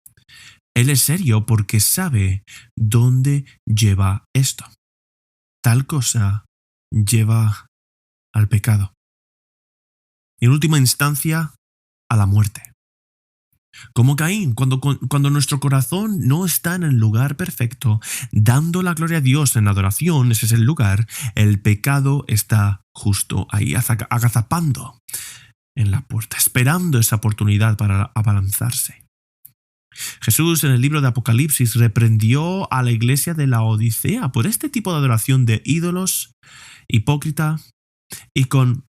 Él es serio porque sabe dónde lleva esto. Tal cosa lleva al pecado. Y en última instancia, a la muerte. Como Caín, cuando nuestro corazón no está en el lugar perfecto, dando la gloria a Dios en adoración, ese es el lugar, el pecado está justo ahí, agazapando en la puerta, esperando esa oportunidad para abalanzarse. Jesús en el libro de Apocalipsis reprendió a la iglesia de la Odisea por este tipo de adoración de ídolos, hipócrita y con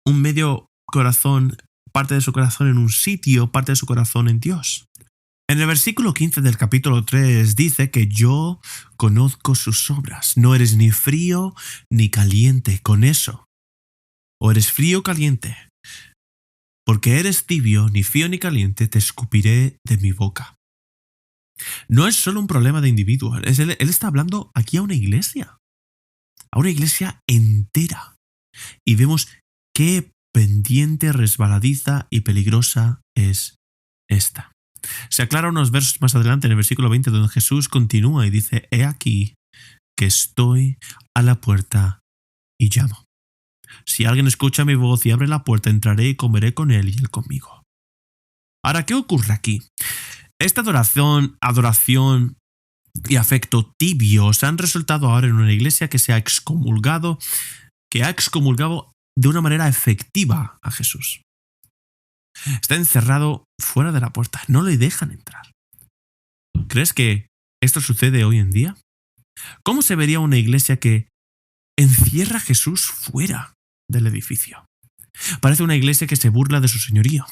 un medio corazón, parte de su corazón en un sitio, parte de su corazón en Dios. En el versículo 15 del capítulo 3 dice que yo conozco sus obras. No eres ni frío ni caliente. Con eso, o eres frío o caliente, porque eres tibio, ni frío ni caliente, te escupiré de mi boca. No es solo un problema de individuos. Él está hablando aquí a una iglesia entera. Y vemos qué pendiente, resbaladiza y peligrosa es esta. Se aclara unos versos más adelante en el versículo 20 donde Jesús continúa y dice: he aquí que estoy a la puerta y llamo. Si alguien escucha mi voz y abre la puerta, entraré y comeré con él y él conmigo. Ahora, ¿qué ocurre aquí? Esta adoración y afecto tibios han resultado ahora en una iglesia que ha excomulgado de una manera efectiva a Jesús. Está encerrado fuera de la puerta, no le dejan entrar. ¿Crees que esto sucede hoy en día? ¿Cómo se vería una iglesia que encierra a Jesús fuera del edificio? Parece una iglesia que se burla de su señorío.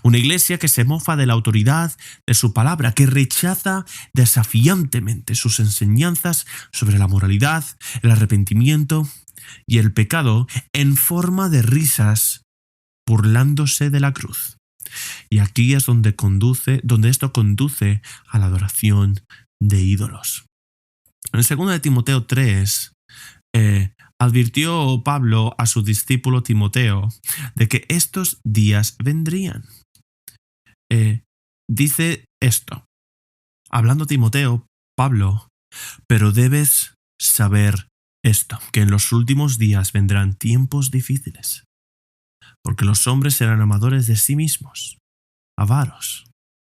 Una iglesia que se mofa de la autoridad de su palabra, que rechaza desafiantemente sus enseñanzas sobre la moralidad, el arrepentimiento y el pecado en forma de risas, burlándose de la cruz. Y aquí es donde esto conduce a la adoración de ídolos. En el 2 de Timoteo 3, advirtió Pablo a su discípulo Timoteo de que estos días vendrían. Dice esto, hablando Timoteo, Pablo: pero debes saber esto, que en los últimos días vendrán tiempos difíciles, porque los hombres serán amadores de sí mismos, avaros,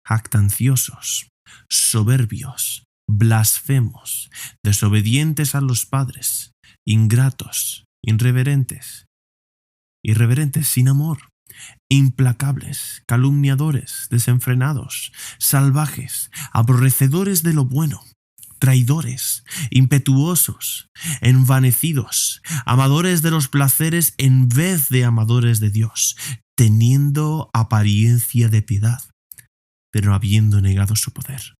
jactanciosos, soberbios, blasfemos, desobedientes a los padres, ingratos, irreverentes, sin amor, implacables, calumniadores, desenfrenados, salvajes, aborrecedores de lo bueno, traidores, impetuosos, envanecidos, amadores de los placeres en vez de amadores de Dios, teniendo apariencia de piedad, pero habiendo negado su poder.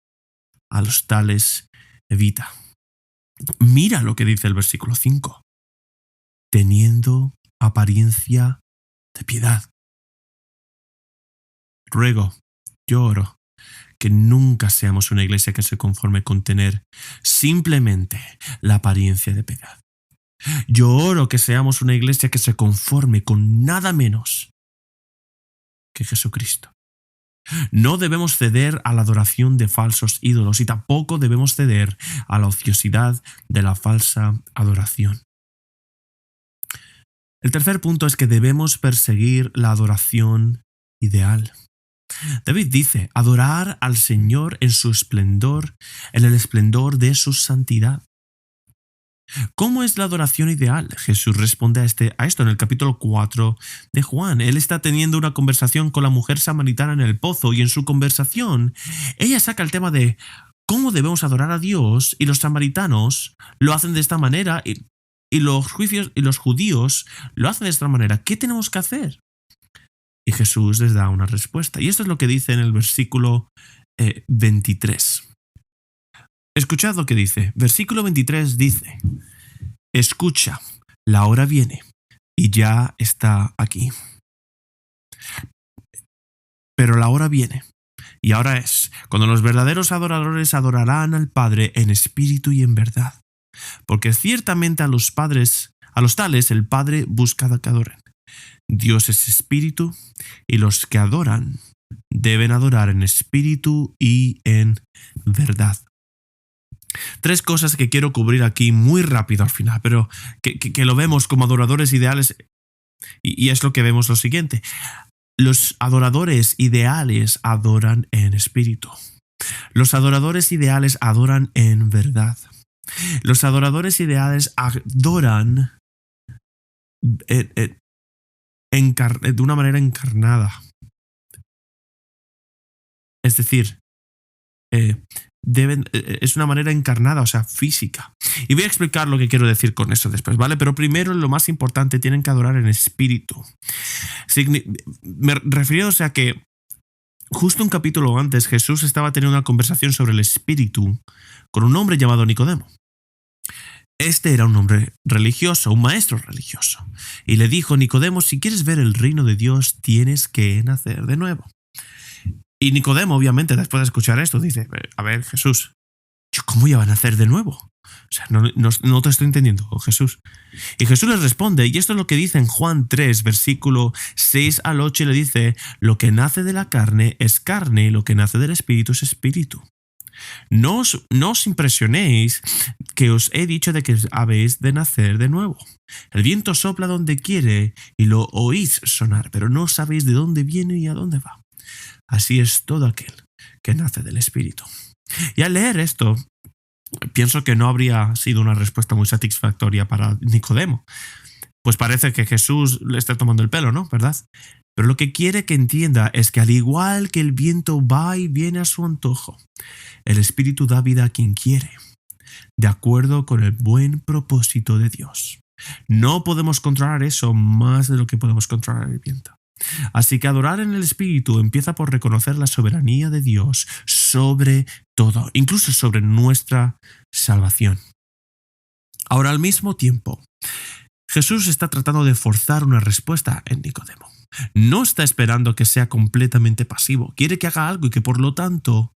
A los tales evita. Mira lo que dice el versículo 5. Teniendo apariencia de piedad. Ruego, yo oro, que nunca seamos una iglesia que se conforme con tener simplemente la apariencia de piedad. Yo oro que seamos una iglesia que se conforme con nada menos que Jesucristo. No debemos ceder a la adoración de falsos ídolos y tampoco debemos ceder a la ociosidad de la falsa adoración. El tercer punto es que debemos perseguir la adoración ideal. David dice, adorar al Señor en su esplendor, en el esplendor de su santidad. ¿Cómo es la adoración ideal? Jesús responde a esto en el capítulo 4 de Juan. Él está teniendo una conversación con la mujer samaritana en el pozo y en su conversación ella saca el tema de cómo debemos adorar a Dios y los samaritanos lo hacen de esta manera y los judíos lo hacen de esta manera. ¿Qué tenemos que hacer? Y Jesús les da una respuesta. Y esto es lo que dice en el versículo 23. Escuchad lo que dice. Versículo 23 dice, escucha, la hora viene y ya está aquí. Pero la hora viene y ahora es cuando los verdaderos adoradores adorarán al Padre en espíritu y en verdad. Porque ciertamente a los tales el Padre busca que adoren. Dios es espíritu y los que adoran deben adorar en espíritu y en verdad. Tres cosas que quiero cubrir aquí muy rápido al final, pero que lo vemos como adoradores ideales y es lo que vemos lo siguiente. Los adoradores ideales adoran en espíritu. Los adoradores ideales adoran en verdad. Los adoradores ideales adoran de una manera encarnada. Es decir, es una manera encarnada, o sea, física. Y voy a explicar lo que quiero decir con eso después, ¿vale? Pero primero, lo más importante, tienen que adorar en espíritu. Refiriéndose a que justo un capítulo antes, Jesús estaba teniendo una conversación sobre el espíritu con un hombre llamado Nicodemo. Este era un hombre religioso, un maestro religioso. Y le dijo, Nicodemo, si quieres ver el reino de Dios, tienes que nacer de nuevo. Y Nicodemo, obviamente, después de escuchar esto, dice, a ver, Jesús, ¿cómo ya van a nacer de nuevo? O sea, no te estoy entendiendo, Jesús. Y Jesús le responde, y esto es lo que dice en Juan 3, versículo 6 al 8, y le dice, lo que nace de la carne es carne, y lo que nace del espíritu es espíritu. No os impresionéis que os he dicho de que habéis de nacer de nuevo. El viento sopla donde quiere y lo oís sonar, pero no sabéis de dónde viene y a dónde va. Así es todo aquel que nace del Espíritu. Y al leer esto, pienso que no habría sido una respuesta muy satisfactoria para Nicodemo. Pues parece que Jesús le está tomando el pelo, ¿no? ¿Verdad? Pero lo que quiere que entienda es que al igual que el viento va y viene a su antojo, el Espíritu da vida a quien quiere, de acuerdo con el buen propósito de Dios. No podemos controlar eso más de lo que podemos controlar el viento. Así que adorar en el Espíritu empieza por reconocer la soberanía de Dios sobre todo, incluso sobre nuestra salvación. Ahora, al mismo tiempo, Jesús está tratando de forzar una respuesta en Nicodemo. No está esperando que sea completamente pasivo. Quiere que haga algo y que por lo tanto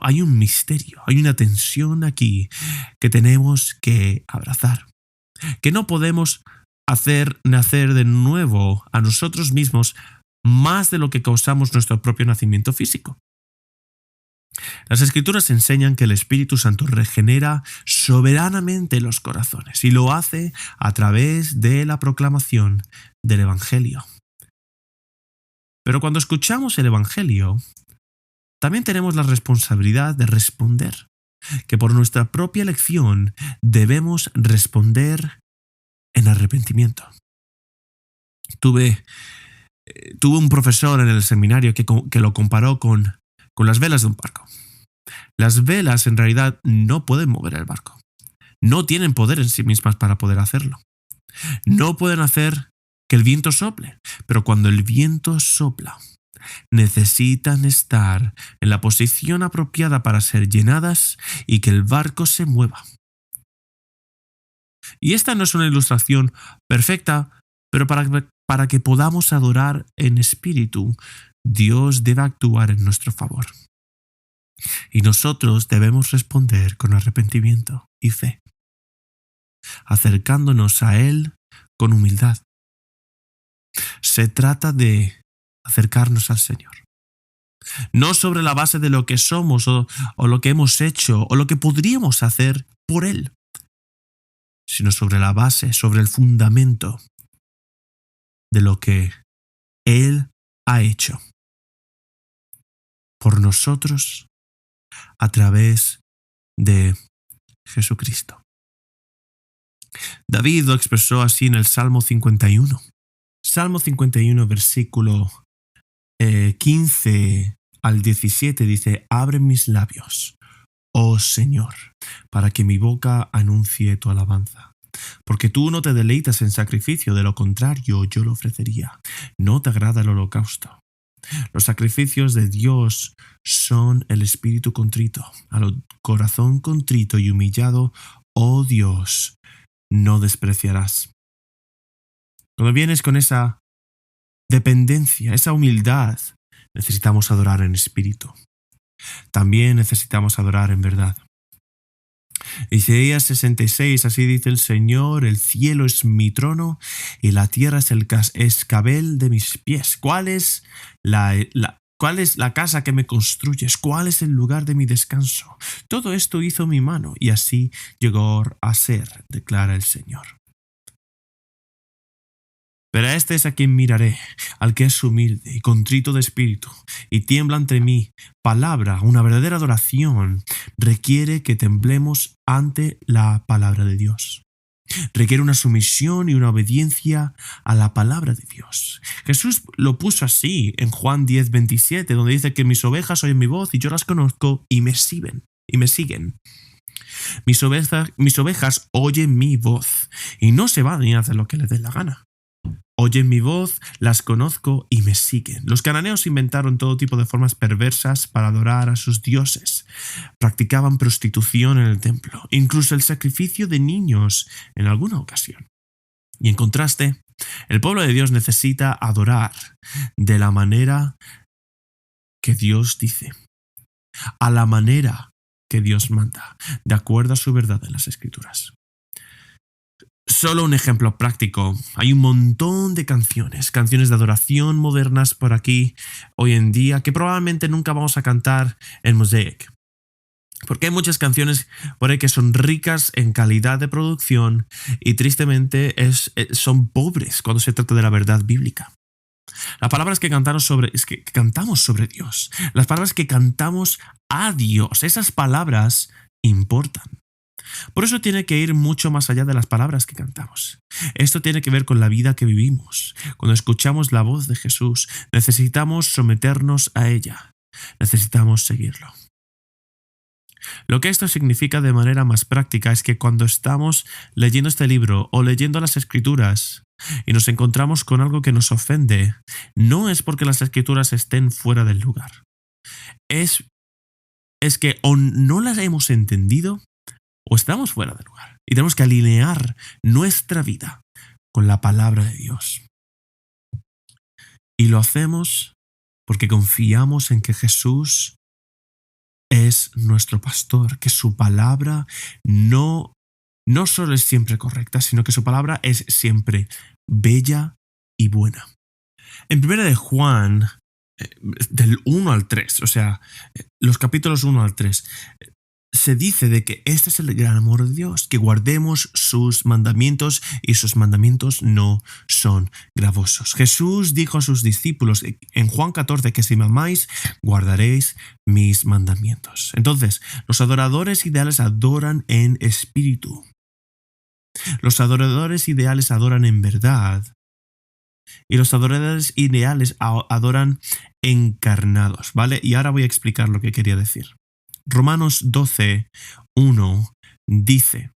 hay un misterio, hay una tensión aquí que tenemos que abrazar. Que no podemos hacer nacer de nuevo a nosotros mismos más de lo que causamos nuestro propio nacimiento físico. Las Escrituras enseñan que el Espíritu Santo regenera soberanamente los corazones y lo hace a través de la proclamación del Evangelio. Pero cuando escuchamos el Evangelio, también tenemos la responsabilidad de responder, que por nuestra propia elección debemos responder en arrepentimiento. Tuve un profesor en el seminario que lo comparó con las velas de un barco. Las velas en realidad no pueden mover el barco. No tienen poder en sí mismas para poder hacerlo. No pueden hacer que el viento sople, pero cuando el viento sopla, necesitan estar en la posición apropiada para ser llenadas y que el barco se mueva. Y esta no es una ilustración perfecta, pero para que podamos adorar en espíritu, Dios debe actuar en nuestro favor. Y nosotros debemos responder con arrepentimiento y fe, acercándonos a Él con humildad. Se trata de acercarnos al Señor. No sobre la base de lo que somos o lo que hemos hecho o lo que podríamos hacer por Él, sino sobre la base, sobre el fundamento de lo que Él ha hecho por nosotros a través de Jesucristo. David lo expresó así en el Salmo 51. Salmo 51, versículo 15 al 17 dice: Abre mis labios, oh Señor, para que mi boca anuncie tu alabanza. Porque tú no te deleitas en sacrificio, de lo contrario yo lo ofrecería. No te agrada el holocausto. Los sacrificios de Dios son el espíritu contrito. Al corazón contrito y humillado, oh Dios, no despreciarás. Cuando vienes con esa dependencia, esa humildad, necesitamos adorar en espíritu. También necesitamos adorar en verdad. Isaías 66, así dice el Señor: el cielo es mi trono y la tierra es el escabel de mis pies. ¿Cuál es la casa que me construyes? ¿Cuál es el lugar de mi descanso? Todo esto hizo mi mano y así llegó a ser, declara el Señor. Pero a este es a quien miraré, al que es humilde y contrito de espíritu, y tiembla ante mí. Palabra, una verdadera adoración, requiere que temblemos ante la palabra de Dios. Requiere una sumisión y una obediencia a la palabra de Dios. Jesús lo puso así en Juan 10:27, donde dice que mis ovejas oyen mi voz y yo las conozco y me siguen. Mis ovejas oyen mi voz y no se van a hacer lo que les dé la gana. Oyen mi voz, las conozco y me siguen. Los cananeos inventaron todo tipo de formas perversas para adorar a sus dioses. Practicaban prostitución en el templo, incluso el sacrificio de niños en alguna ocasión. Y en contraste, el pueblo de Dios necesita adorar de la manera que Dios dice, a la manera que Dios manda, de acuerdo a su verdad en las Escrituras. Solo un ejemplo práctico. Hay un montón de canciones de adoración modernas por aquí hoy en día que probablemente nunca vamos a cantar en Mosaic. Porque hay muchas canciones por ahí que son ricas en calidad de producción y tristemente son pobres cuando se trata de la verdad bíblica. Las palabras que cantamos sobre Dios, las palabras que cantamos a Dios, esas palabras importan. Por eso tiene que ir mucho más allá de las palabras que cantamos. Esto tiene que ver con la vida que vivimos. Cuando escuchamos la voz de Jesús, necesitamos someternos a ella. Necesitamos seguirlo. Lo que esto significa de manera más práctica es que cuando estamos leyendo este libro o leyendo las Escrituras y nos encontramos con algo que nos ofende, no es porque las Escrituras estén fuera del lugar. Es que o no las hemos entendido o estamos fuera de lugar y tenemos que alinear nuestra vida con la palabra de Dios. Y lo hacemos porque confiamos en que Jesús es nuestro pastor, que su palabra no solo es siempre correcta, sino que su palabra es siempre bella y buena. En 1 de Juan, del 1 al 3, o sea, los capítulos 1 al 3, se dice de que este es el gran amor de Dios, que guardemos sus mandamientos y sus mandamientos no son gravosos. Jesús dijo a sus discípulos en Juan 14 que si me amáis, guardaréis mis mandamientos. Entonces, los adoradores ideales adoran en espíritu. Los adoradores ideales adoran en verdad. Y los adoradores ideales adoran encarnados, ¿vale? Y ahora voy a explicar lo que quería decir. Romanos 12:1 dice,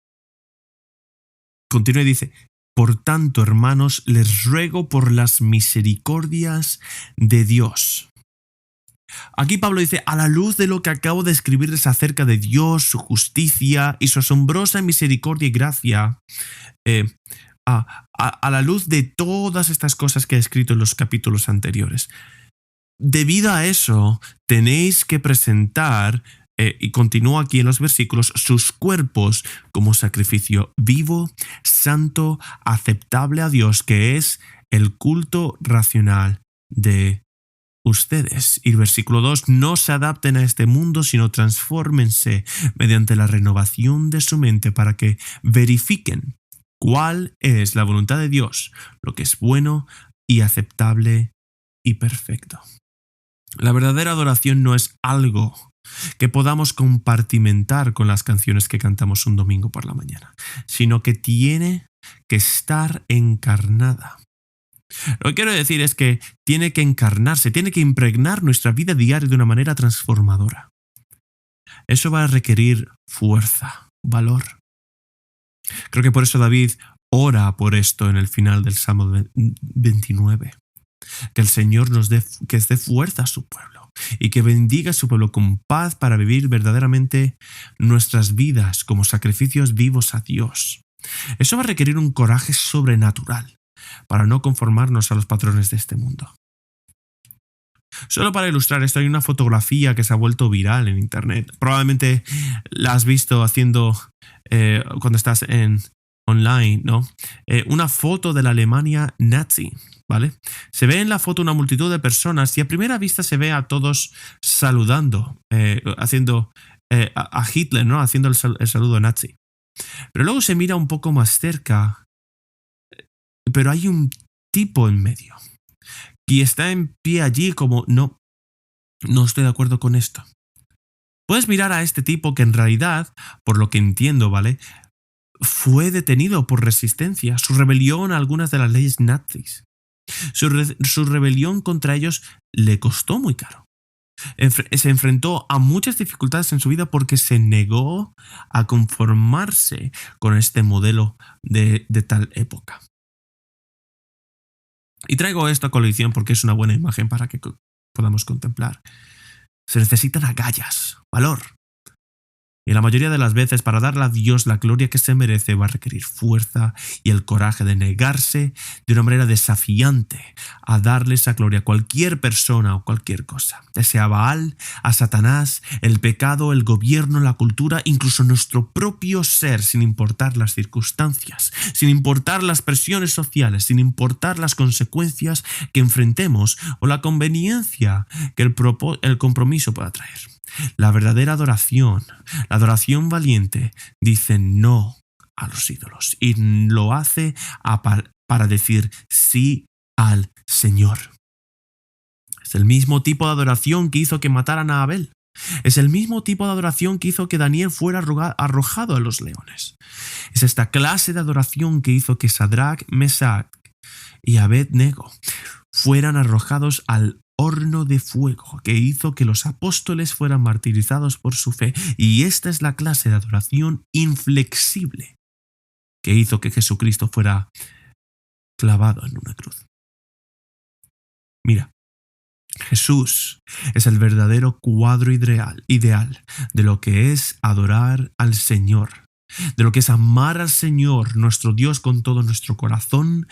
continúa y dice, por tanto, hermanos, les ruego por las misericordias de Dios. Aquí Pablo dice, a la luz de lo que acabo de escribirles acerca de Dios, su justicia y su asombrosa misericordia y gracia, a la luz de todas estas cosas que he escrito en los capítulos anteriores. Debido a eso, tenéis que presentar, y continúa aquí en los versículos, sus cuerpos como sacrificio vivo, santo, aceptable a Dios, que es el culto racional de ustedes. Y versículo 2, no se adapten a este mundo, sino transfórmense mediante la renovación de su mente para que verifiquen cuál es la voluntad de Dios, lo que es bueno y aceptable y perfecto. La verdadera adoración no es algo que podamos compartimentar con las canciones que cantamos un domingo por la mañana, sino que tiene que estar encarnada. Lo que quiero decir es que tiene que encarnarse, tiene que impregnar nuestra vida diaria de una manera transformadora. Eso va a requerir fuerza, valor. Creo que por eso David ora por esto en el final del Salmo 29. Que el Señor nos dé fuerza a su pueblo y que bendiga a su pueblo con paz para vivir verdaderamente nuestras vidas como sacrificios vivos a Dios. Eso va a requerir un coraje sobrenatural para no conformarnos a los patrones de este mundo. Solo para ilustrar esto, hay una fotografía que se ha vuelto viral en internet. Probablemente la has visto haciendo cuando estás online, ¿no? Una foto de la Alemania nazi, ¿vale? Se ve en la foto una multitud de personas y a primera vista se ve a todos saludando, haciendo a Hitler, ¿no? Haciendo el saludo nazi. Pero luego se mira un poco más cerca, pero hay un tipo en medio y está en pie allí como, no estoy de acuerdo con esto. Puedes mirar a este tipo que en realidad, por lo que entiendo, ¿vale?, fue detenido por resistencia, su rebelión a algunas de las leyes nazis. Su rebelión contra ellos le costó muy caro. Se enfrentó a muchas dificultades en su vida porque se negó a conformarse con este modelo de tal época. Y traigo esto a colación porque es una buena imagen para que podamos contemplar. Se necesitan agallas, valor. Y la mayoría de las veces, para darle a Dios la gloria que se merece, va a requerir fuerza y el coraje de negarse de una manera desafiante a darle esa gloria a cualquier persona o cualquier cosa. Ya sea a Baal, a Satanás, el pecado, el gobierno, la cultura, incluso nuestro propio ser, sin importar las circunstancias, sin importar las presiones sociales, sin importar las consecuencias que enfrentemos o la conveniencia que el compromiso pueda traer. La verdadera adoración, la adoración valiente, dice no a los ídolos y lo hace para decir sí al Señor. Es el mismo tipo de adoración que hizo que mataran a Abel. Es el mismo tipo de adoración que hizo que Daniel fuera arrojado a los leones. Es esta clase de adoración que hizo que Sadrach, Mesach y Abed-nego fueran arrojados al horno de fuego, que hizo que los apóstoles fueran martirizados por su fe. Y esta es la clase de adoración inflexible que hizo que Jesucristo fuera clavado en una cruz. Mira, Jesús es el verdadero cuadro ideal de lo que es adorar al Señor, de lo que es amar al Señor, nuestro Dios, con todo nuestro corazón,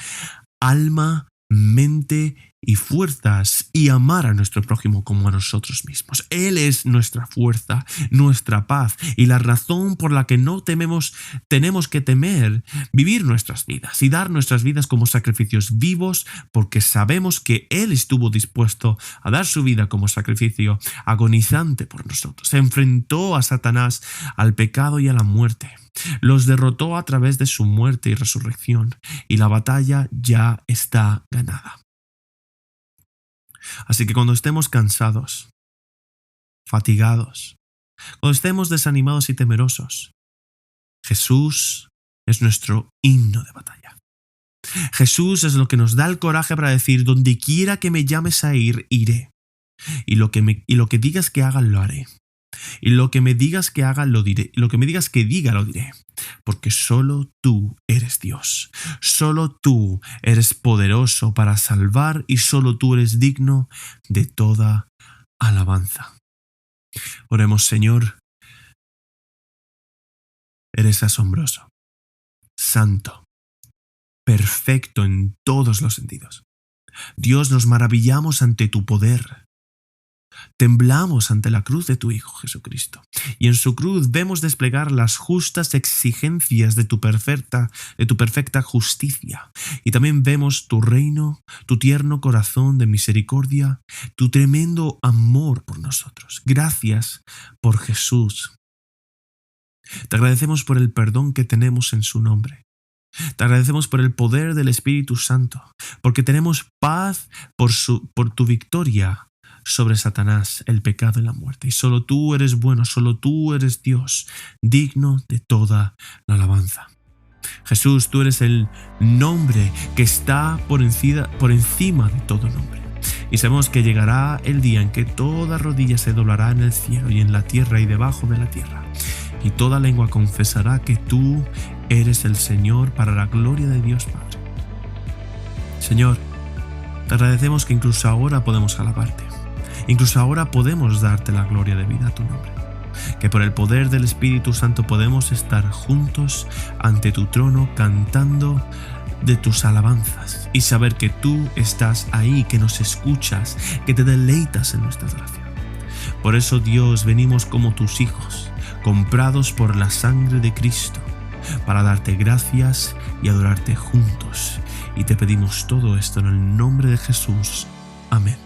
alma, mente y fuerzas y amar a nuestro prójimo como a nosotros mismos. Él es nuestra fuerza, nuestra paz y la razón por la que no tenemos que temer vivir nuestras vidas y dar nuestras vidas como sacrificios vivos, porque sabemos que Él estuvo dispuesto a dar su vida como sacrificio agonizante por nosotros. Se enfrentó a Satanás, al pecado y a la muerte. Los derrotó a través de su muerte y resurrección, y la batalla ya está ganada. Así que cuando estemos cansados, fatigados, cuando estemos desanimados y temerosos, Jesús es nuestro himno de batalla. Jesús es lo que nos da el coraje para decir: donde quiera que me llames a ir, iré. Y lo que digas que haga, lo haré. Y lo que me digas que haga, lo diré. Y lo que me digas que diga, lo diré. Porque solo tú eres Dios. Solo tú eres poderoso para salvar y solo tú eres digno de toda alabanza. Oremos. Señor, eres asombroso, santo, perfecto en todos los sentidos. Dios, nos maravillamos ante tu poder. Temblamos ante la cruz de tu Hijo Jesucristo, y en su cruz vemos desplegar las justas exigencias de tu perfecta justicia, y también vemos tu reino, tu tierno corazón de misericordia, tu tremendo amor por nosotros. Gracias por Jesús. Te agradecemos por el perdón que tenemos en su nombre. Te agradecemos por el poder del Espíritu Santo, porque tenemos paz por tu victoria sobre Satanás, el pecado y la muerte. Y solo tú eres bueno, solo tú eres Dios, digno de toda la alabanza. Jesús, tú eres el nombre que está por encima de todo nombre. Y sabemos que llegará el día en que toda rodilla se doblará en el cielo y en la tierra y debajo de la tierra. Y toda lengua confesará que tú eres el Señor, para la gloria de Dios Padre. Señor, te agradecemos que incluso ahora podemos alabarte. Incluso ahora podemos darte la gloria debida a tu nombre. Que por el poder del Espíritu Santo podemos estar juntos ante tu trono cantando de tus alabanzas y saber que tú estás ahí, que nos escuchas, que te deleitas en nuestra adoración. Por eso, Dios, venimos como tus hijos, comprados por la sangre de Cristo, para darte gracias y adorarte juntos. Y te pedimos todo esto en el nombre de Jesús. Amén.